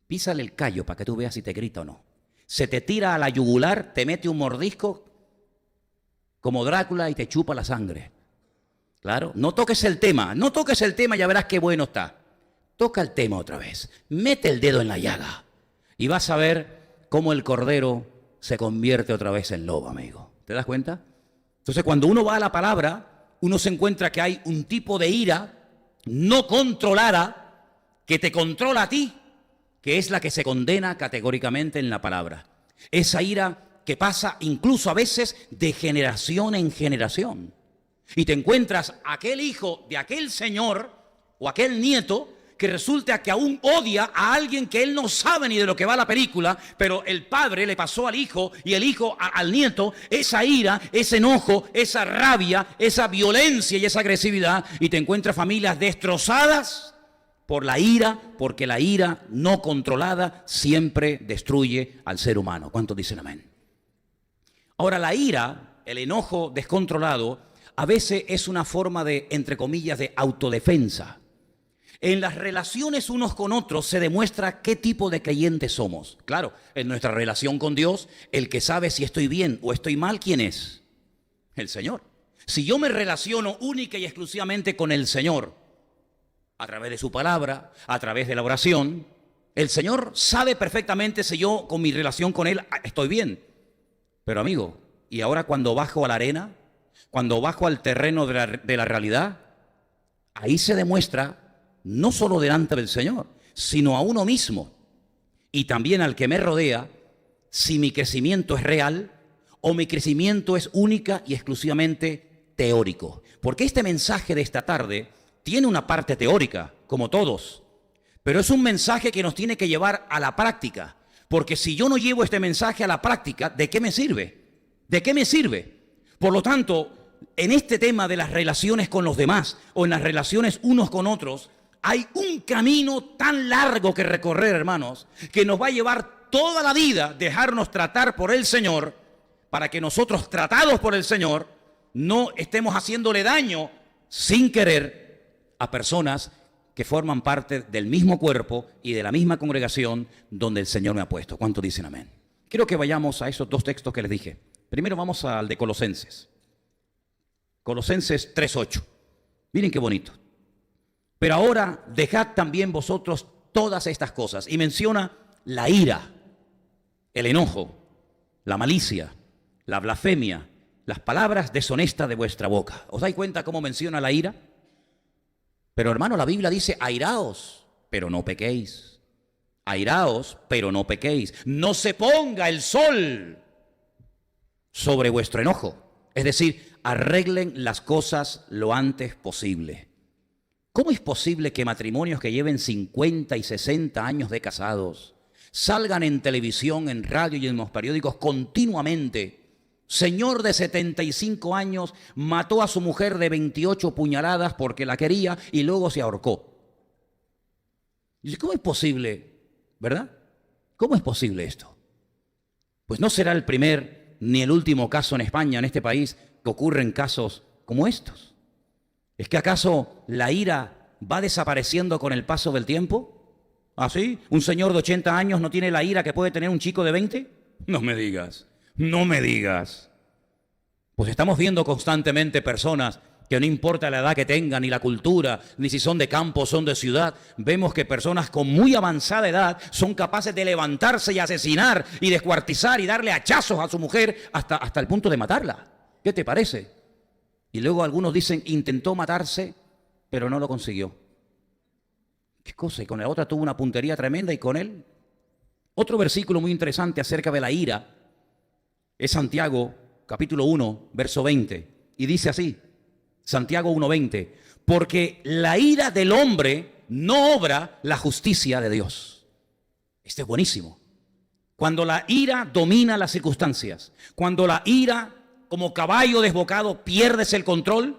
Písale el callo para que tú veas si te grita o no. Se te tira a la yugular, te mete un mordisco como Drácula y te chupa la sangre. Claro, no toques el tema, ya verás qué bueno está. Toca el tema otra vez, mete el dedo en la llaga y vas a ver cómo el cordero se convierte otra vez en lobo, amigo. ¿Te das cuenta? Entonces, cuando uno va a la palabra, uno se encuentra que hay un tipo de ira no controlada que te controla a ti, que es la que se condena categóricamente en la palabra. Esa ira que pasa incluso a veces de generación en generación. Y te encuentras aquel hijo de aquel señor o aquel nieto que resulta que aún odia a alguien que él no sabe ni de lo que va la película, pero el padre le pasó al hijo y el hijo al nieto esa ira, ese enojo, esa rabia, esa violencia y esa agresividad, y te encuentras familias destrozadas por la ira, porque la ira no controlada siempre destruye al ser humano. ¿Cuántos dicen amén? Ahora, la ira, el enojo descontrolado, a veces es una forma de, entre comillas, de autodefensa. En las relaciones unos con otros se demuestra qué tipo de creyentes somos. Claro, en nuestra relación con Dios, el que sabe si estoy bien o estoy mal, ¿quién es? El Señor. Si yo me relaciono única y exclusivamente con el Señor, a través de su palabra, a través de la oración, el Señor sabe perfectamente si yo con mi relación con Él estoy bien. Pero amigo, ¿y ahora cuando bajo a la arena? Cuando bajo al terreno de la realidad, ahí se demuestra no solo delante del Señor, sino a uno mismo y también al que me rodea, si mi crecimiento es real o mi crecimiento es única y exclusivamente teórico. Porque este mensaje de esta tarde tiene una parte teórica, como todos, pero es un mensaje que nos tiene que llevar a la práctica. Porque si yo no llevo este mensaje a la práctica, ¿de qué me sirve? ¿De qué me sirve? Por lo tanto, en este tema de las relaciones con los demás o en las relaciones unos con otros, hay un camino tan largo que recorrer, hermanos, que nos va a llevar toda la vida dejarnos tratar por el Señor, para que nosotros, tratados por el Señor, no estemos haciéndole daño sin querer a personas que forman parte del mismo cuerpo y de la misma congregación donde el Señor me ha puesto. ¿Cuántos dicen amén? Quiero que vayamos a esos dos textos que les dije. Primero vamos al de Colosenses. Colosenses 3:8. Miren qué bonito. Pero ahora dejad también vosotros todas estas cosas. Y menciona la ira, el enojo, la malicia, la blasfemia, las palabras deshonestas de vuestra boca. ¿Os dais cuenta cómo menciona la ira? Pero hermano, la Biblia dice, airaos, pero no pequéis. Airaos, pero no pequéis. No se ponga el sol sobre vuestro enojo. Es decir, arreglen las cosas lo antes posible. ¿Cómo es posible que matrimonios que lleven 50 y 60 años de casados salgan en televisión, en radio y en los periódicos continuamente? Señor de 75 años mató a su mujer de 28 puñaladas porque la quería y luego se ahorcó. Y dice, ¿cómo es posible? ¿Verdad? ¿Cómo es posible esto? Pues no será el primer ni el último caso en España, en este país, que ocurren casos como estos. ¿Es que acaso la ira va desapareciendo con el paso del tiempo? ¿Ah, sí? ¿Un señor de 80 años no tiene la ira que puede tener un chico de 20? No me digas, no me digas. Pues estamos viendo constantemente personas que no importa la edad que tengan, ni la cultura, ni si son de campo o son de ciudad, vemos que personas con muy avanzada edad son capaces de levantarse y asesinar y descuartizar y darle hachazos a su mujer hasta el punto de matarla. ¿Qué te parece? Y luego algunos dicen, intentó matarse, pero no lo consiguió. ¿Qué cosa? Y con la otra tuvo una puntería tremenda y con él. Otro versículo muy interesante acerca de la ira Es Santiago, capítulo 1, verso 20. Y dice así, Santiago 1:20, porque la ira del hombre no obra la justicia de Dios. Este es buenísimo. Cuando la ira domina las circunstancias, cuando la ira como caballo desbocado pierdes el control,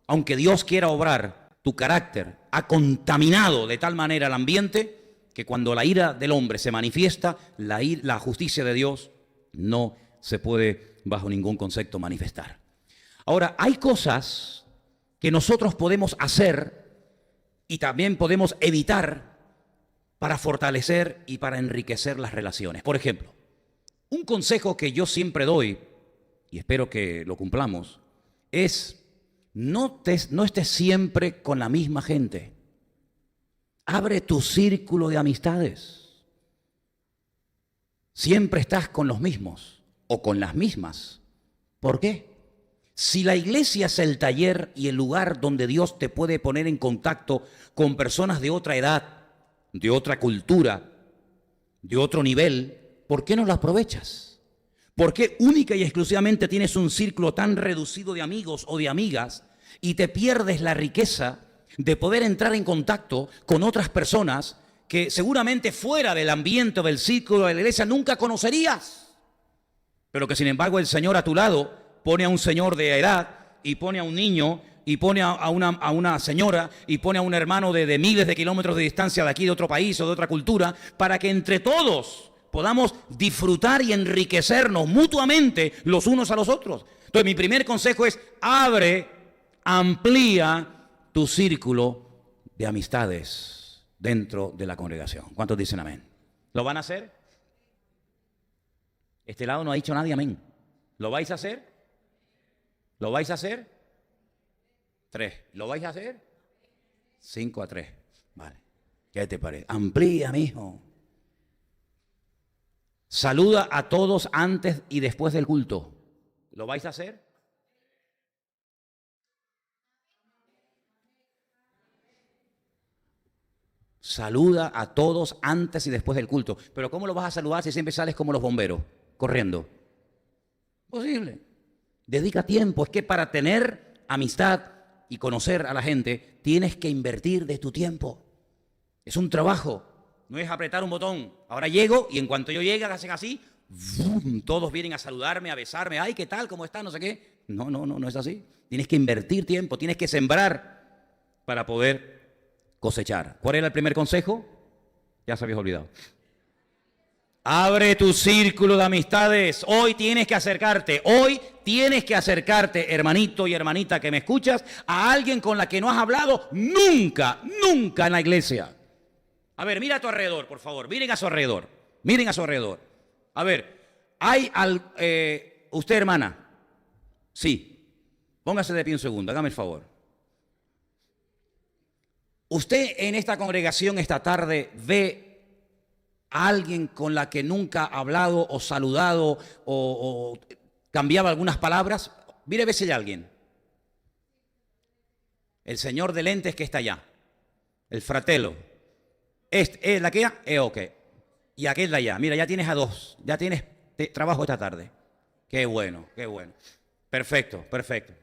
aunque Dios quiera obrar, tu carácter ha contaminado de tal manera el ambiente que cuando la ira del hombre se manifiesta, la justicia de Dios no se puede bajo ningún concepto manifestar. Ahora, hay cosas que nosotros podemos hacer y también podemos evitar para fortalecer y para enriquecer las relaciones. Por ejemplo, un consejo que yo siempre doy, y espero que lo cumplamos, es no estés siempre con la misma gente. Abre tu círculo de amistades. Siempre estás con los mismos o con las mismas. ¿Por qué? Si la iglesia es el taller y el lugar donde Dios te puede poner en contacto con personas de otra edad, de otra cultura, de otro nivel, ¿por qué no lo aprovechas? ¿Por qué única y exclusivamente tienes un círculo tan reducido de amigos o de amigas y te pierdes la riqueza de poder entrar en contacto con otras personas que seguramente fuera del ambiente o del círculo de la iglesia nunca conocerías? Pero que sin embargo el Señor a tu lado pone a un señor de edad y pone a un niño y pone a una señora y pone a un hermano de miles de kilómetros de distancia de aquí, de otro país o de otra cultura, para que entre todos podamos disfrutar y enriquecernos mutuamente los unos a los otros. Entonces mi primer consejo es amplía tu círculo de amistades dentro de la congregación. ¿Cuántos dicen amén? ¿Lo van a hacer? Este lado no ha dicho nadie amén. ¿Lo vais a hacer? ¿Lo vais a hacer? 3. ¿Lo vais a hacer? 5-3. Vale. ¿Qué te parece? Amplía, mijo. Saluda a todos antes y después del culto. ¿Lo vais a hacer? Saluda a todos antes y después del culto. Pero ¿cómo lo vas a saludar si siempre sales como los bomberos, corriendo? Posible. Dedica tiempo. Es que para tener amistad y conocer a la gente, tienes que invertir de tu tiempo. Es un trabajo. No es apretar un botón. Ahora llego y en cuanto yo llegue, hacen así, ¡vum! Todos vienen a saludarme, a besarme. Ay, ¿qué tal? ¿Cómo está? No sé qué. No es así. Tienes que invertir tiempo, tienes que sembrar para poder cosechar. ¿Cuál era el primer consejo? Ya se había olvidado. Abre tu círculo de amistades. Hoy tienes que acercarte, hermanito y hermanita que me escuchas, a alguien con la que no has hablado nunca en la iglesia. A ver, mira a tu alrededor, por favor. Miren a su alrededor. A ver, usted, hermana. Sí. Póngase de pie un segundo, hágame el favor. Usted en esta congregación esta tarde ve a alguien con la que nunca ha hablado o saludado o cambiaba algunas palabras. Mire, ve si hay alguien. El señor de lentes que está allá. El fratelo. ¿Es la que ya? Ok. Y aquel de allá. Mira, ya tienes a 2. Ya tienes trabajo esta tarde. Qué bueno. Perfecto.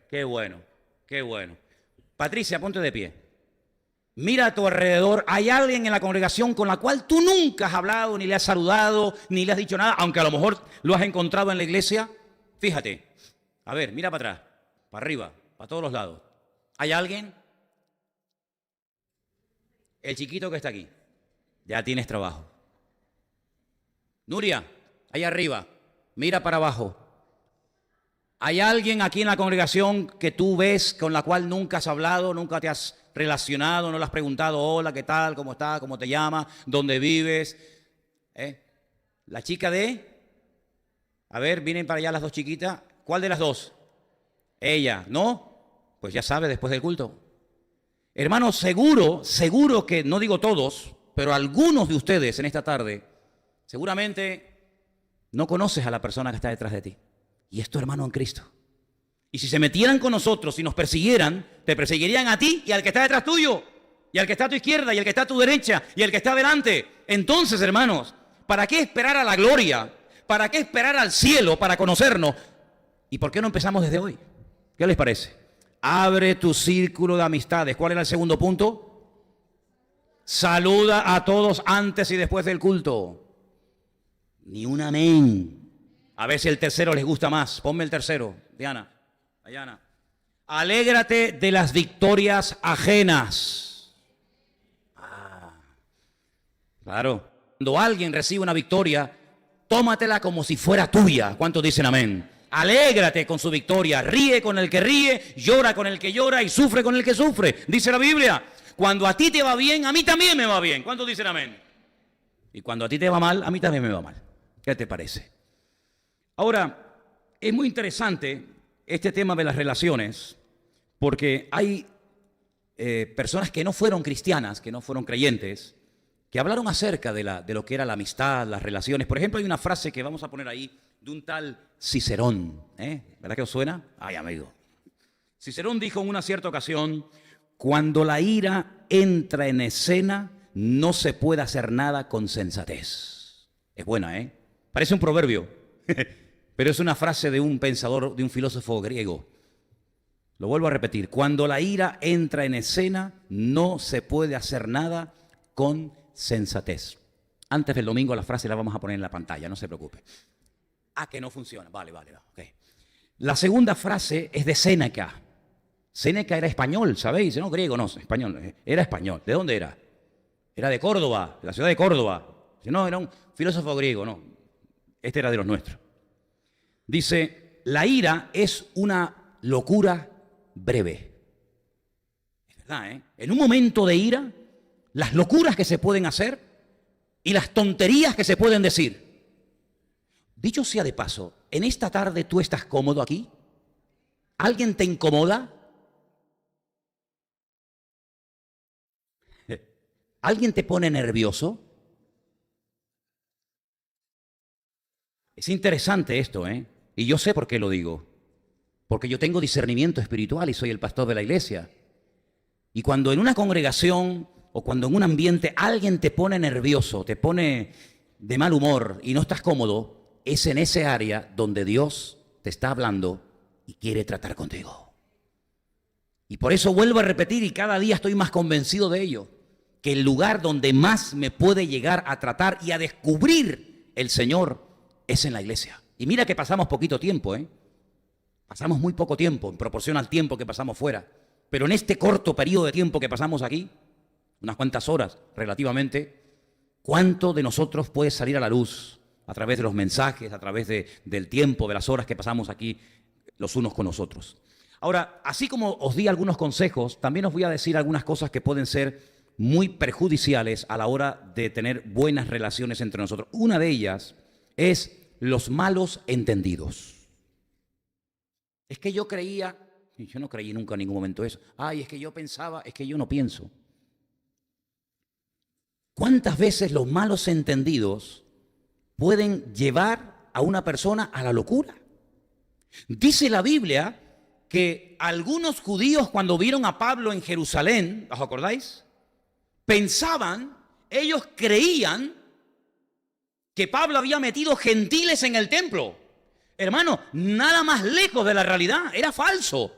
Qué bueno. Patricia, ponte de pie. Mira a tu alrededor, hay alguien en la congregación con la cual tú nunca has hablado, ni le has saludado, ni le has dicho nada, aunque a lo mejor lo has encontrado en la iglesia. Fíjate, a ver, mira para atrás, para arriba, para todos los lados. ¿Hay alguien? El chiquito que está aquí, ya tienes trabajo. Nuria, ahí arriba, mira para abajo. ¿Hay alguien aquí en la congregación que tú ves con la cual nunca has hablado, nunca te has relacionado, no le has preguntado, hola, ¿qué tal? ¿Cómo estás? ¿Cómo te llamas? ¿Dónde vives? La chica a ver, vienen para allá las dos chiquitas. ¿Cuál de las dos? Ella, ¿no? Pues ya sabe, después del culto. Hermanos, seguro que, no digo todos, pero algunos de ustedes en esta tarde, seguramente no conoces a la persona que está detrás de ti. Y es tu hermano en Cristo. Y si se metieran con nosotros y nos persiguieran, te perseguirían a ti y al que está detrás tuyo, y al que está a tu izquierda, y al que está a tu derecha, y al que está delante. Entonces, hermanos, ¿para qué esperar a la gloria? ¿Para qué esperar al cielo para conocernos? ¿Y por qué no empezamos desde hoy? ¿Qué les parece? Abre tu círculo de amistades. ¿Cuál era el segundo punto? Saluda a todos antes y después del culto. Ni un amén. A ver si el tercero les gusta más. Ponme el tercero, Diana, Ayana. Alégrate de las victorias ajenas. Claro. Cuando alguien recibe una victoria, tómatela como si fuera tuya. ¿Cuántos dicen amén? Alégrate con su victoria. Ríe con el que ríe, llora con el que llora y sufre con el que sufre. Dice la Biblia, cuando a ti te va bien, a mí también me va bien. ¿Cuántos dicen amén? Y cuando a ti te va mal, a mí también me va mal. ¿Qué te parece? Ahora, es muy interesante este tema de las relaciones, porque hay personas que no fueron cristianas, que no fueron creyentes, que hablaron acerca de lo que era la amistad, las relaciones. Por ejemplo, hay una frase que vamos a poner ahí de un tal Cicerón. ¿Verdad que os suena? Ay, amigo. Cicerón dijo en una cierta ocasión, cuando la ira entra en escena, no se puede hacer nada con sensatez. Es buena, ¿eh? Parece un proverbio, pero es una frase de un pensador, de un filósofo griego. Lo vuelvo a repetir, cuando la ira entra en escena, no se puede hacer nada con sensatez. Antes del domingo la frase la vamos a poner en la pantalla, no se preocupe. Que no funciona. Vale. Okay. La segunda frase es de Séneca. Séneca era español, ¿sabéis? No, griego, no, español. Era español. ¿De dónde era? Era de Córdoba, de la ciudad de Córdoba. No, era un filósofo griego, no. Este era de los nuestros. Dice, la ira es una locura breve. Es verdad, ¿eh? En un momento de ira, las locuras que se pueden hacer y las tonterías que se pueden decir. Dicho sea de paso, ¿en esta tarde tú estás cómodo aquí? ¿Alguien te incomoda? ¿Alguien te pone nervioso? Es interesante esto, ¿eh? Y yo sé por qué lo digo. Porque yo tengo discernimiento espiritual y soy el pastor de la iglesia. Y cuando en una congregación o cuando en un ambiente alguien te pone nervioso, te pone de mal humor y no estás cómodo, es en ese área donde Dios te está hablando y quiere tratar contigo. Y por eso vuelvo a repetir y cada día estoy más convencido de ello, que el lugar donde más me puede llegar a tratar y a descubrir el Señor es en la iglesia. Y mira que pasamos poquito tiempo, ¿eh? Pasamos muy poco tiempo en proporción al tiempo que pasamos fuera. Pero en este corto periodo de tiempo que pasamos aquí, unas cuantas horas relativamente, ¿cuánto de nosotros puede salir a la luz a través de los mensajes, a través del tiempo, de las horas que pasamos aquí los unos con los otros? Ahora, así como os di algunos consejos, también os voy a decir algunas cosas que pueden ser muy perjudiciales a la hora de tener buenas relaciones entre nosotros. Una de ellas es los malos entendidos. Es que yo creía, y yo no creí nunca en ningún momento eso. Es que yo pensaba, es que yo no pienso. ¿Cuántas veces los malos entendidos pueden llevar a una persona a la locura? Dice la Biblia que algunos judíos cuando vieron a Pablo en Jerusalén, ¿os acordáis? Ellos creían que Pablo había metido gentiles en el templo. Hermano, nada más lejos de la realidad, era falso.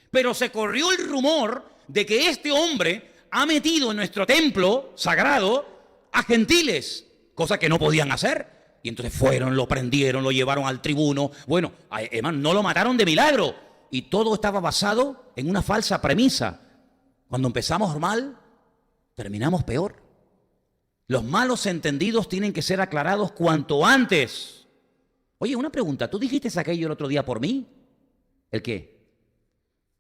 Pero se corrió el rumor de que este hombre ha metido en nuestro templo sagrado a gentiles, cosa que no podían hacer. Y entonces fueron, lo prendieron, lo llevaron al tribuno. Bueno, hermano, no lo mataron de milagro. Y todo estaba basado en una falsa premisa. Cuando empezamos mal, terminamos peor. Los malos entendidos tienen que ser aclarados cuanto antes. Oye, una pregunta, ¿tú dijiste aquello el otro día por mí? ¿El qué?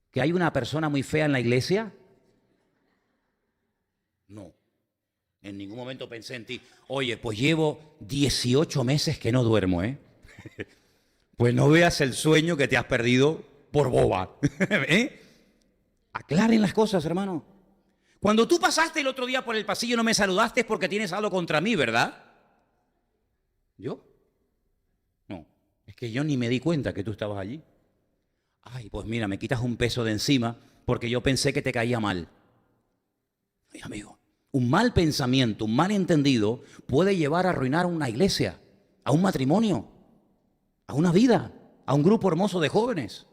¿Que hay una persona muy fea en la iglesia? No, en ningún momento pensé en ti. Oye, pues llevo 18 meses que no duermo, ¿eh? Pues no veas el sueño que te has perdido por boba. ¿Eh? Aclaren las cosas, hermano. Cuando tú pasaste el otro día por el pasillo y no me saludaste es porque tienes algo contra mí, ¿verdad? ¿Yo? No, es que yo ni me di cuenta que tú estabas allí. Pues mira, me quitas un peso de encima porque yo pensé que te caía mal. Ay, amigo, un mal pensamiento, un mal entendido puede llevar a arruinar una iglesia, a un matrimonio, a una vida, a un grupo hermoso de jóvenes.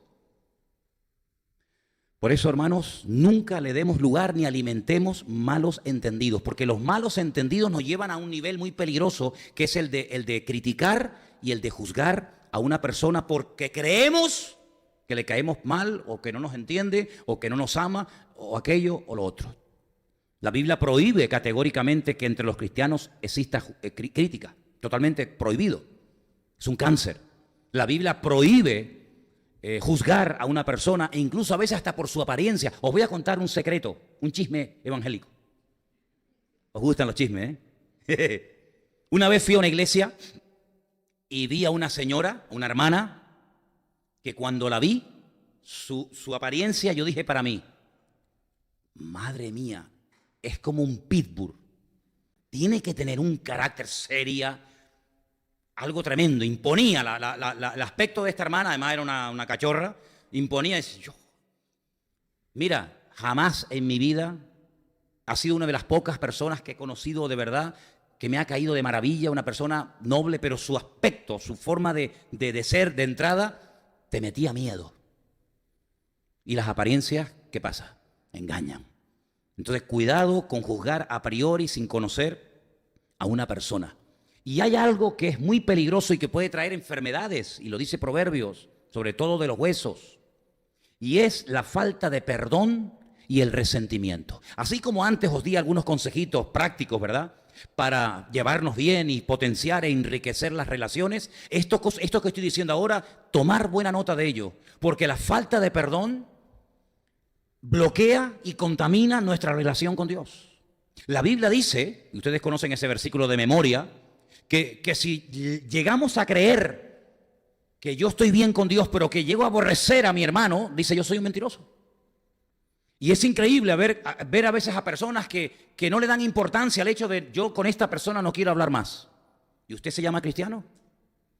Por eso, hermanos, nunca le demos lugar ni alimentemos malos entendidos, porque los malos entendidos nos llevan a un nivel muy peligroso, que es el de criticar y el de juzgar a una persona porque creemos que le caemos mal o que no nos entiende o que no nos ama o aquello o lo otro. La Biblia prohíbe categóricamente que entre los cristianos exista crítica, totalmente prohibido. Es un cáncer. La Biblia prohíbe juzgar a una persona, e incluso a veces hasta por su apariencia. Os voy a contar un secreto, un chisme evangélico. ¿Os gustan los chismes, Una vez fui a una iglesia y vi a una señora, una hermana, que cuando la vi, su apariencia, yo dije para mí, madre mía, es como un pitbull. Tiene que tener un carácter seria, algo tremendo. Imponía el aspecto de esta hermana, además era una cachorra, imponía. Mira, jamás en mi vida ha sido una de las pocas personas que he conocido de verdad que me ha caído de maravilla, una persona noble, pero su aspecto, su forma de ser de entrada, te metía miedo. Y las apariencias, ¿qué pasa? Engañan. Entonces, cuidado con juzgar a priori sin conocer a una persona. Y hay algo que es muy peligroso y que puede traer enfermedades, y lo dice Proverbios, sobre todo de los huesos, y es la falta de perdón y el resentimiento. Así como antes os di algunos consejitos prácticos, ¿verdad?, para llevarnos bien y potenciar e enriquecer las relaciones, esto que estoy diciendo ahora, tomar buena nota de ello, porque la falta de perdón bloquea y contamina nuestra relación con Dios. La Biblia dice, y ustedes conocen ese versículo de memoria, que si llegamos a creer que yo estoy bien con Dios, pero que llego a aborrecer a mi hermano, dice, yo soy un mentiroso. Y es increíble ver a veces a personas que no le dan importancia al hecho de yo con esta persona no quiero hablar más. ¿Y usted se llama cristiano?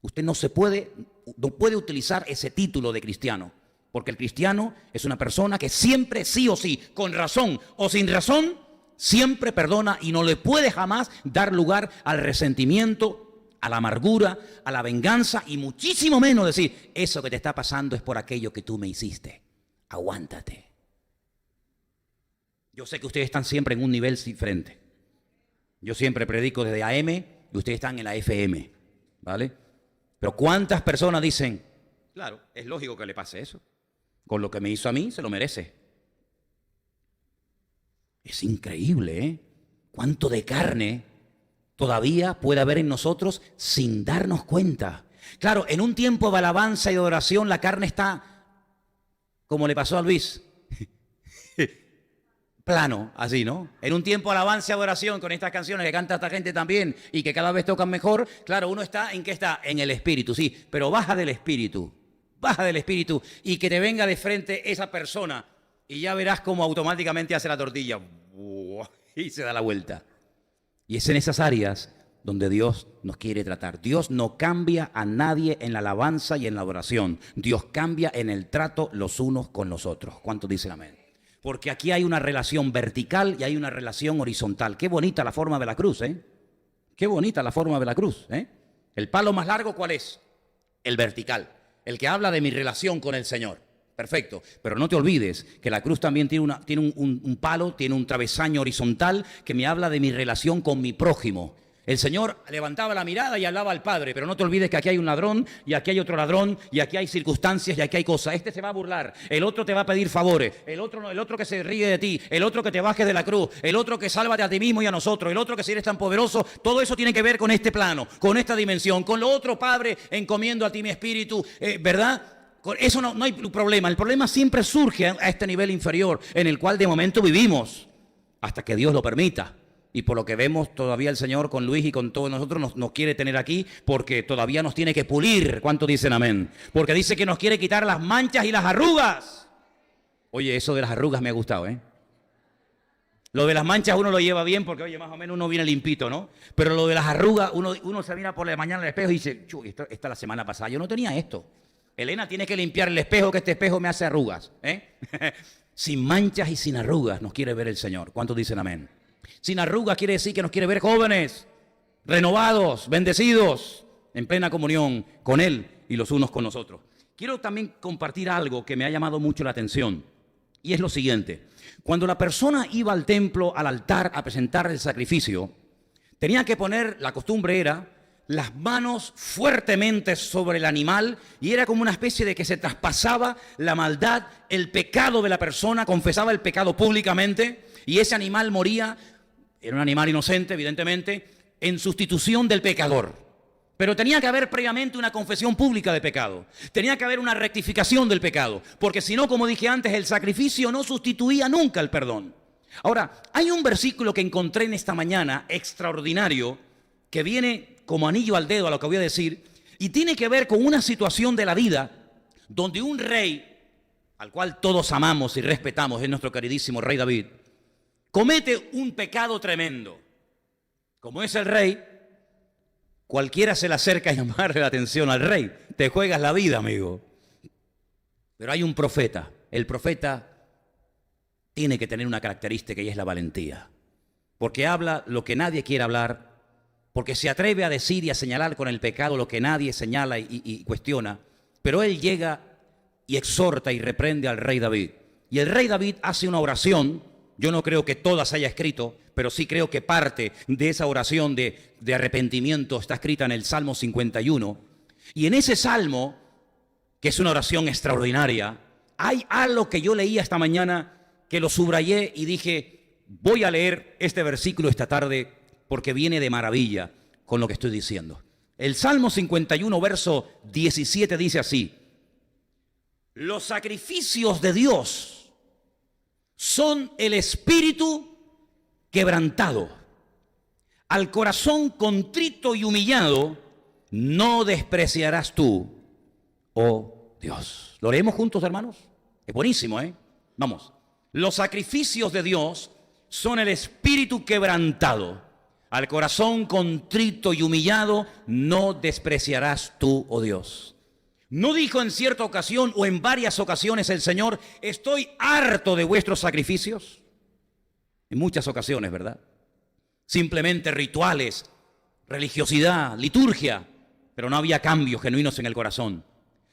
Usted no puede utilizar ese título de cristiano, porque el cristiano es una persona que siempre, sí o sí, con razón o sin razón, siempre perdona y no le puede jamás dar lugar al resentimiento, a la amargura, a la venganza y muchísimo menos decir, eso que te está pasando es por aquello que tú me hiciste. Aguántate. Yo sé que ustedes están siempre en un nivel diferente. Yo siempre predico desde AM y ustedes están en la FM, ¿vale? Pero ¿cuántas personas dicen, claro, es lógico que le pase eso? Con lo que me hizo a mí, se lo merece. Es increíble, ¿eh? Cuánto de carne todavía puede haber en nosotros sin darnos cuenta. Claro, en un tiempo de alabanza y de oración la carne está, como le pasó a Luis, plano, así, ¿no? En un tiempo de alabanza y de oración con estas canciones que canta esta gente también y que cada vez tocan mejor, claro, uno está, ¿en qué está? En el espíritu, sí, pero baja del espíritu y que te venga de frente esa persona y ya verás cómo automáticamente hace la tortilla y se da la vuelta. Y es en esas áreas donde Dios nos quiere tratar. Dios no cambia a nadie en la alabanza y en la adoración. Dios cambia en el trato los unos con los otros. ¿Cuántos dicen amén? Porque aquí hay una relación vertical y hay una relación horizontal. Qué bonita la forma de la cruz, ¿eh? Qué bonita la forma de la cruz, ¿eh? El palo más largo, ¿cuál es? El vertical. El que habla de mi relación con el Señor. Perfecto, pero no te olvides que la cruz también tiene un palo, tiene un travesaño horizontal que me habla de mi relación con mi prójimo. El Señor levantaba la mirada y hablaba al Padre, pero no te olvides que aquí hay un ladrón, y aquí hay otro ladrón, y aquí hay circunstancias, y aquí hay cosas. Este se va a burlar, el otro te va a pedir favores, el otro no, el otro que se ríe de ti, el otro que te bajes de la cruz, el otro que sálvate a ti mismo y a nosotros, el otro que si eres tan poderoso. Todo eso tiene que ver con este plano, con esta dimensión, con lo otro, Padre, encomiendo a ti mi espíritu, ¿verdad? Con eso no hay problema. El problema siempre surge a este nivel inferior en el cual de momento vivimos, hasta que Dios lo permita. Y por lo que vemos todavía el Señor con Luis y con todos nosotros nos quiere tener aquí porque todavía nos tiene que pulir. ¿Cuántos dicen amén? Porque dice que nos quiere quitar las manchas y las arrugas. Oye, eso de las arrugas me ha gustado, ¿eh? Lo de las manchas uno lo lleva bien porque, oye, más o menos uno viene limpito, ¿no? Pero lo de las arrugas, uno se mira por la mañana al espejo y dice, chuy, esta la semana pasada yo no tenía esto. Elena, tiene que limpiar el espejo, que este espejo me hace arrugas, ¿eh? Sin manchas y sin arrugas nos quiere ver el Señor. ¿Cuántos dicen amén? Sin arrugas quiere decir que nos quiere ver jóvenes, renovados, bendecidos, en plena comunión con Él y los unos con nosotros. Quiero también compartir algo que me ha llamado mucho la atención, y es lo siguiente. Cuando la persona iba al templo, al altar, a presentar el sacrificio, tenía que poner, la costumbre era, las manos fuertemente sobre el animal, y era como una especie de que se traspasaba la maldad, el pecado de la persona, confesaba el pecado públicamente, y ese animal moría, era un animal inocente, evidentemente, en sustitución del pecador. Pero tenía que haber previamente una confesión pública de pecado. Tenía que haber una rectificación del pecado. Porque si no, como dije antes, el sacrificio no sustituía nunca el perdón. Ahora, hay un versículo que encontré en esta mañana extraordinario que viene como anillo al dedo a lo que voy a decir y tiene que ver con una situación de la vida donde un rey, al cual todos amamos y respetamos, es nuestro queridísimo rey David, comete un pecado tremendo. Como es el rey, cualquiera se le acerca a llamarle la atención al rey. Te juegas la vida, amigo. Pero hay un profeta. El profeta tiene que tener una característica y es la valentía. Porque habla lo que nadie quiere hablar, porque se atreve a decir y a señalar con el pecado lo que nadie señala y cuestiona. Pero él llega y exhorta y reprende al rey David. Y el rey David hace una oración. Yo no creo que todas haya escrito, pero sí creo que parte de esa oración de arrepentimiento está escrita en el Salmo 51. Y en ese salmo, que es una oración extraordinaria, hay algo que yo leía esta mañana que lo subrayé y dije, voy a leer este versículo esta tarde porque viene de maravilla con lo que estoy diciendo. El Salmo 51, verso 17 dice así: los sacrificios de Dios son el espíritu quebrantado. Al corazón contrito y humillado no despreciarás tú, oh Dios. ¿Lo leemos juntos, hermanos? Es buenísimo, ¿eh? Vamos. Los sacrificios de Dios son el espíritu quebrantado. Al corazón contrito y humillado no despreciarás tú, oh Dios. ¿No dijo en cierta ocasión o en varias ocasiones el Señor, estoy harto de vuestros sacrificios? En muchas ocasiones, ¿verdad? Simplemente rituales, religiosidad, liturgia, pero no había cambios genuinos en el corazón.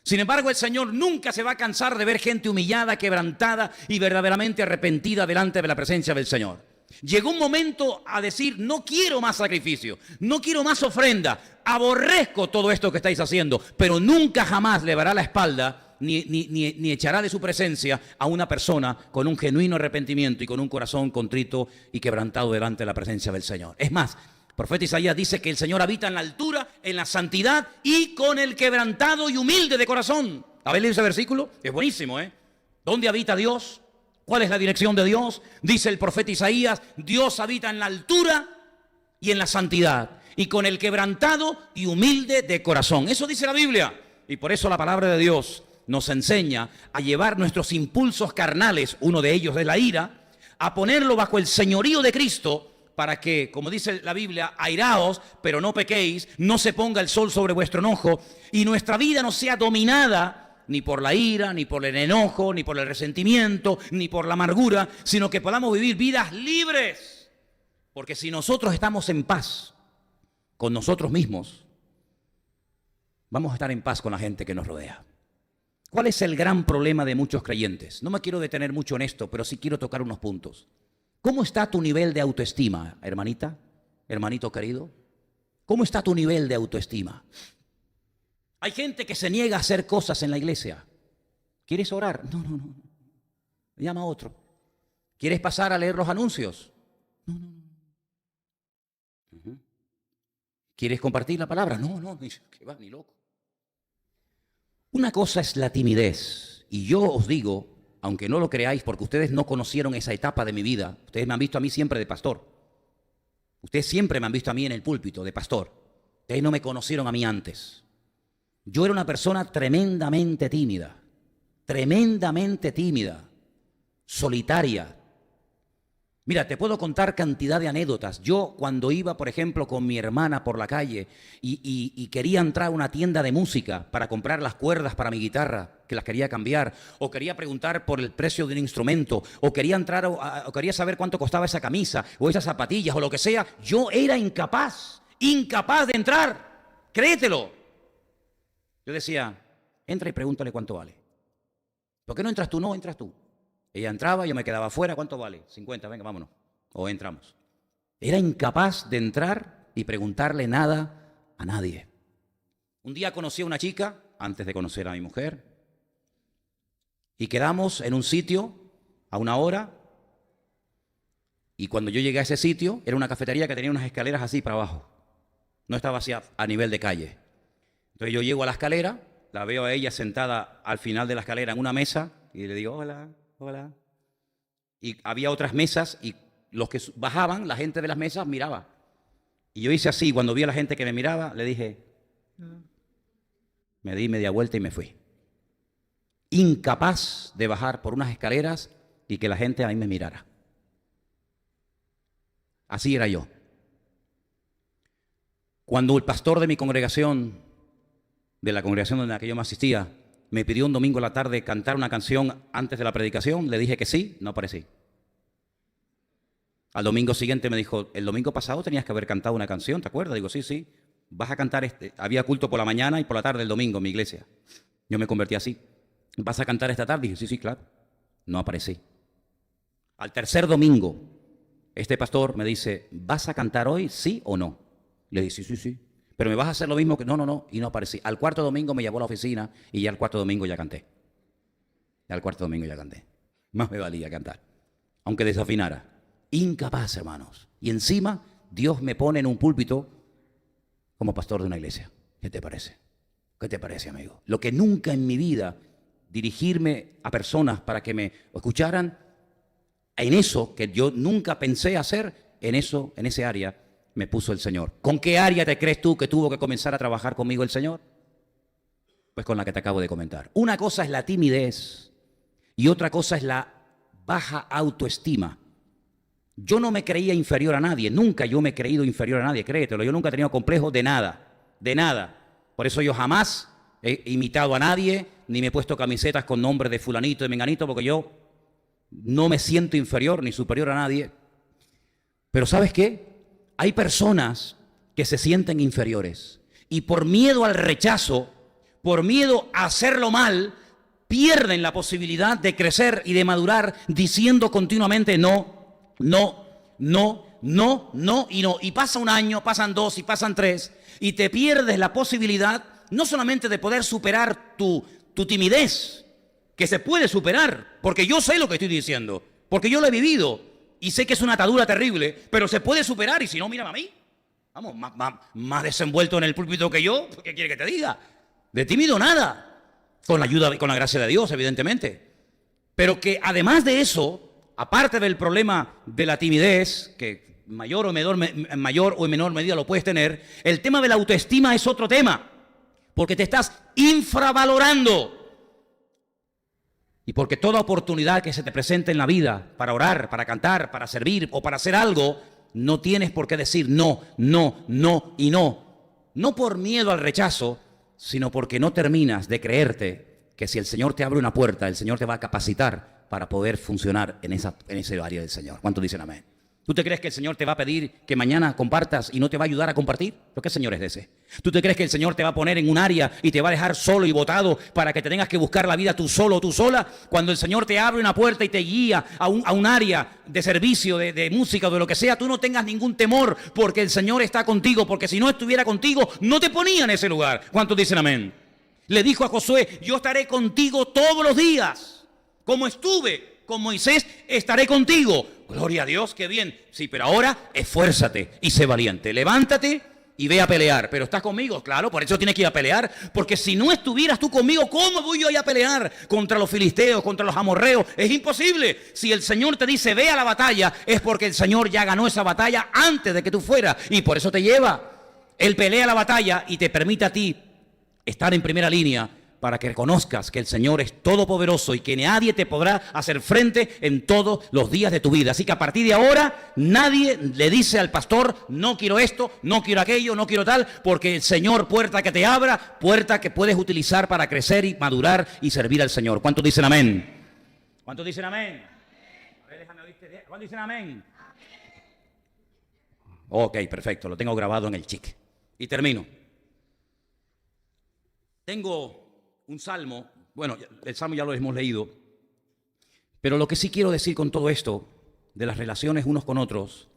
Sin embargo, el Señor nunca se va a cansar de ver gente humillada, quebrantada y verdaderamente arrepentida delante de la presencia del Señor. Llegó un momento a decir, no quiero más sacrificio, no quiero más ofrenda, aborrezco todo esto que estáis haciendo, pero nunca jamás le dará la espalda ni echará de su presencia a una persona con un genuino arrepentimiento y con un corazón contrito y quebrantado delante de la presencia del Señor. Es más, el profeta Isaías dice que el Señor habita en la altura, en la santidad y con el quebrantado y humilde de corazón. ¿Habéis leído ese versículo? Es buenísimo, ¿eh? ¿Dónde habita Dios? ¿Cuál es la dirección de Dios? Dice el profeta Isaías, Dios habita en la altura y en la santidad, y con el quebrantado y humilde de corazón. Eso dice la Biblia, y por eso la palabra de Dios nos enseña a llevar nuestros impulsos carnales, uno de ellos es la ira, a ponerlo bajo el señorío de Cristo, para que, como dice la Biblia, airaos, pero no pequéis, no se ponga el sol sobre vuestro enojo, y nuestra vida no sea dominada ni por la ira, ni por el enojo, ni por el resentimiento, ni por la amargura, sino que podamos vivir vidas libres. Porque si nosotros estamos en paz con nosotros mismos, vamos a estar en paz con la gente que nos rodea. ¿Cuál es el gran problema de muchos creyentes? No me quiero detener mucho en esto, pero sí quiero tocar unos puntos. ¿Cómo está tu nivel de autoestima, hermanita, hermanito querido? ¿Cómo está tu nivel de autoestima? Hay gente que se niega a hacer cosas en la iglesia. ¿Quieres orar? No. Llama a otro. ¿Quieres pasar a leer los anuncios? No. ¿Quieres compartir la palabra? No, que va, ni loco. Una cosa es la timidez. Y yo os digo, aunque no lo creáis, porque ustedes no conocieron esa etapa de mi vida. Ustedes me han visto a mí siempre de pastor. Ustedes siempre me han visto a mí en el púlpito de pastor. Ustedes no me conocieron a mí antes. Yo era una persona tremendamente tímida, solitaria. Mira, te puedo contar cantidad de anécdotas. Yo cuando iba, por ejemplo, con mi hermana por la calle y quería entrar a una tienda de música para comprar las cuerdas para mi guitarra, que las quería cambiar, o quería preguntar por el precio de un instrumento, o quería entrar, o quería saber cuánto costaba esa camisa, o esas zapatillas, o lo que sea, yo era incapaz de entrar. créetelo. Yo decía, entra y pregúntale cuánto vale. ¿Por qué no entras tú? No, entras tú. Ella entraba, yo me quedaba afuera, ¿cuánto vale? 50, venga, vámonos. O entramos. Era incapaz de entrar y preguntarle nada a nadie. Un día conocí a una chica, antes de conocer a mi mujer, y quedamos en un sitio a una hora, y cuando yo llegué a ese sitio, era una cafetería que tenía unas escaleras así para abajo. No estaba así a nivel de calle. Entonces yo llego a la escalera, la veo a ella sentada al final de la escalera en una mesa, y le digo, hola, hola. Y había otras mesas, y los que bajaban, la gente de las mesas miraba. Y yo hice así, cuando vi a la gente que me miraba, le dije, me di media vuelta y me fui. Incapaz de bajar por unas escaleras y que la gente a mí me mirara. Así era yo. Cuando el pastor de mi congregación, de la congregación en la que yo me asistía, me pidió un domingo a la tarde cantar una canción antes de la predicación, le dije que sí, no aparecí. Al domingo siguiente me dijo, el domingo pasado tenías que haber cantado una canción, ¿te acuerdas? Digo, sí, sí, vas a cantar había culto por la mañana y por la tarde el domingo en mi iglesia. Yo me convertí así. ¿Vas a cantar esta tarde? Dije, sí, sí, claro. No aparecí. Al tercer domingo, este pastor me dice, ¿vas a cantar hoy, sí o no? Le dije, sí, sí, sí. Pero me vas a hacer lo mismo que... No, no, no. Y no aparecí. Al cuarto domingo me llevó a la oficina y ya al cuarto domingo ya canté. Al cuarto domingo ya canté. Más me valía cantar. Aunque desafinara. Incapaz, hermanos. Y encima, Dios me pone en un púlpito como pastor de una iglesia. ¿Qué te parece? ¿Qué te parece, amigo? Lo que nunca en mi vida dirigirme a personas para que me escucharan, en eso que yo nunca pensé hacer, en ese área me puso el Señor. ¿Con qué área te crees tú que tuvo que comenzar a trabajar conmigo el Señor? Pues con la que te acabo de comentar. Una cosa es la timidez y otra cosa es la baja autoestima. Yo no me creía inferior a nadie, nunca yo me he creído inferior a nadie, créetelo, yo nunca he tenido complejo de nada, de nada. Por eso yo jamás he imitado a nadie, ni me he puesto camisetas con nombre de fulanito, de menganito, porque yo no me siento inferior ni superior a nadie. Pero ¿sabes qué? Hay personas que se sienten inferiores y por miedo al rechazo, por miedo a hacerlo mal, pierden la posibilidad de crecer y de madurar diciendo continuamente no, no, no, no, no y no. Y pasa un año, pasan 2 y pasan 3 y te pierdes la posibilidad no solamente de poder superar tu timidez, que se puede superar, porque yo sé lo que estoy diciendo, porque yo lo he vivido y sé que es una atadura terrible, pero se puede superar y si no, mírame a mí. Vamos, más desenvuelto en el púlpito que yo, ¿qué quiere que te diga? De tímido nada. Con la ayuda, con la gracia de Dios, evidentemente. Pero que además de eso, aparte del problema de la timidez, que mayor o en menor medida lo puedes tener, el tema de la autoestima es otro tema. Porque te estás infravalorando. Y porque toda oportunidad que se te presente en la vida para orar, para cantar, para servir o para hacer algo, no tienes por qué decir no, no, no y no. No por miedo al rechazo, sino porque no terminas de creerte que si el Señor te abre una puerta, el Señor te va a capacitar para poder funcionar en ese área del Señor. ¿Cuántos dicen amén? ¿Tú te crees que el Señor te va a pedir que mañana compartas y no te va a ayudar a compartir? ¿Pero qué Señor es ese? ¿Tú te crees que el Señor te va a poner en un área y te va a dejar solo y botado para que te tengas que buscar la vida tú solo o tú sola? Cuando el Señor te abre una puerta y te guía a un área de servicio, de música o de lo que sea, tú no tengas ningún temor porque el Señor está contigo, porque si no estuviera contigo, no te ponía en ese lugar. ¿Cuántos dicen amén? Le dijo a Josué, yo estaré contigo todos los días, como estuve con Moisés, estaré contigo. Gloria a Dios, qué bien. Sí, pero ahora esfuérzate y sé valiente. Levántate y ve a pelear. Pero estás conmigo, claro, por eso tienes que ir a pelear. Porque si no estuvieras tú conmigo, ¿cómo voy yo a ir a pelear contra los filisteos, contra los amorreos? Es imposible. Si el Señor te dice ve a la batalla, es porque el Señor ya ganó esa batalla antes de que tú fueras. Y por eso te lleva. Él pelea la batalla y te permite a ti estar en primera línea para que reconozcas que el Señor es todopoderoso y que nadie te podrá hacer frente en todos los días de tu vida. Así que a partir de ahora, nadie le dice al pastor, no quiero esto, no quiero aquello, no quiero tal, porque el Señor, puerta que te abra, puerta que puedes utilizar para crecer y madurar y servir al Señor. ¿Cuántos dicen amén? ¿Cuántos dicen amén? A ver, déjame oírte. ¿Cuántos dicen amén? Ok, perfecto, lo tengo grabado en el chic. Y termino. Tengo un salmo, bueno, el salmo ya lo hemos leído, pero lo que sí quiero decir con todo esto de las relaciones unos con otros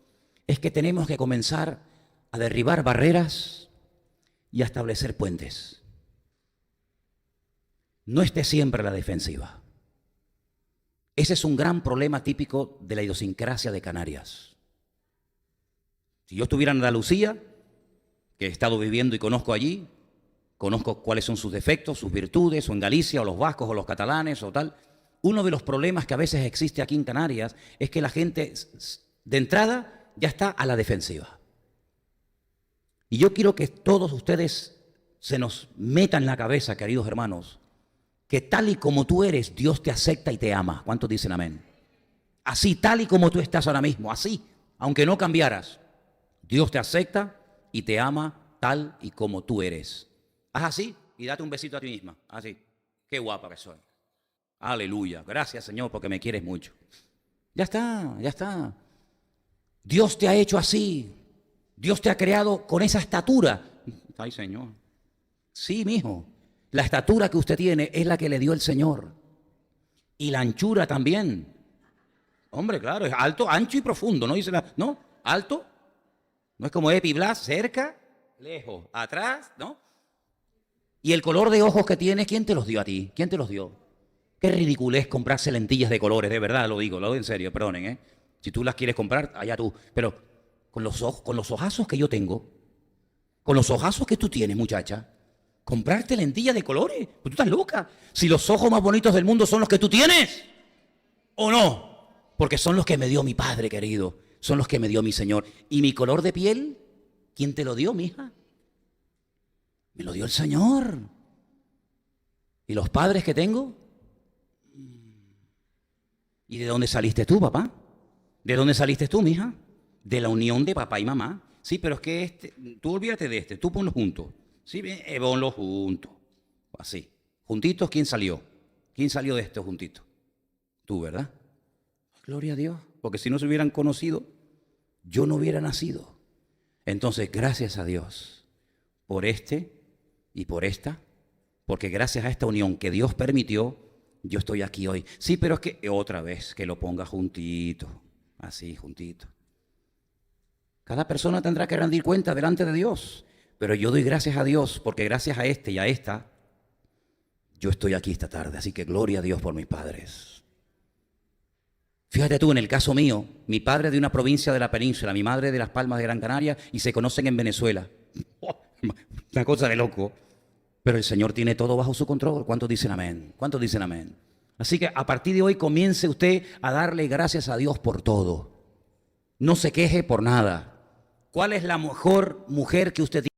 es que tenemos que comenzar a derribar barreras y a establecer puentes. No esté siempre a la defensiva. Ese es un gran problema típico de la idiosincrasia de Canarias. Si yo estuviera en Andalucía, que he estado viviendo y conozco allí, conozco cuáles son sus defectos, sus virtudes, o en Galicia, o los vascos, o los catalanes, o tal. Uno de los problemas que a veces existe aquí en Canarias es que la gente, de entrada, ya está a la defensiva. Y yo quiero que todos ustedes se nos metan en la cabeza, queridos hermanos, que tal y como tú eres, Dios te acepta y te ama. ¿Cuántos dicen amén? Así, tal y como tú estás ahora mismo, así, aunque no cambiaras, Dios te acepta y te ama tal y como tú eres. Haz así y date un besito a ti misma. Así. Qué guapa que soy. Aleluya. Gracias, Señor, porque me quieres mucho. Ya está, ya está. Dios te ha hecho así. Dios te ha creado con esa estatura. Ay, Señor. Sí, mijo. La estatura que usted tiene es la que le dio el Señor. Y la anchura también. Hombre, claro, es alto, ancho y profundo. ¿No dice no? Alto. No es como Epi Blas, cerca, lejos, atrás, ¿no? Y el color de ojos que tienes, ¿quién te los dio a ti? ¿Quién te los dio? Qué ridiculez comprarse lentillas de colores, de verdad lo digo en serio, perdonen, ¿eh? Si tú las quieres comprar, allá tú. Pero con los ojazos que yo tengo, con los ojazos que tú tienes, muchacha, comprarte lentillas de colores, pues tú estás loca. Si los ojos más bonitos del mundo son los que tú tienes, ¿o no? Porque son los que me dio mi Padre querido, son los que me dio mi Señor. ¿Y mi color de piel? ¿Quién te lo dio, mija? Me lo dio el Señor. ¿Y los padres que tengo? ¿Y de dónde saliste tú, papá? ¿De dónde saliste tú, mija? De la unión de papá y mamá. Sí, pero es que tú olvídate de tú ponlo junto. Sí, ponlo junto. Así. Juntitos, ¿quién salió? ¿Quién salió de esto juntito? Tú, ¿verdad? Gloria a Dios. Porque si no se hubieran conocido, yo no hubiera nacido. Entonces, gracias a Dios por y por esta, porque gracias a esta unión que Dios permitió, yo estoy aquí hoy. Sí, pero es que otra vez que lo ponga juntito, así, juntito. Cada persona tendrá que rendir cuenta delante de Dios, pero yo doy gracias a Dios, porque gracias a y a esta, yo estoy aquí esta tarde. Así que gloria a Dios por mis padres. Fíjate tú, en el caso mío, mi padre de una provincia de la península, mi madre de Las Palmas de Gran Canaria, y se conocen en Venezuela. Una cosa de loco. Pero el Señor tiene todo bajo su control. ¿Cuántos dicen amén? ¿Cuántos dicen amén? Así que a partir de hoy comience usted a darle gracias a Dios por todo. No se queje por nada. ¿Cuál es la mejor mujer que usted tiene?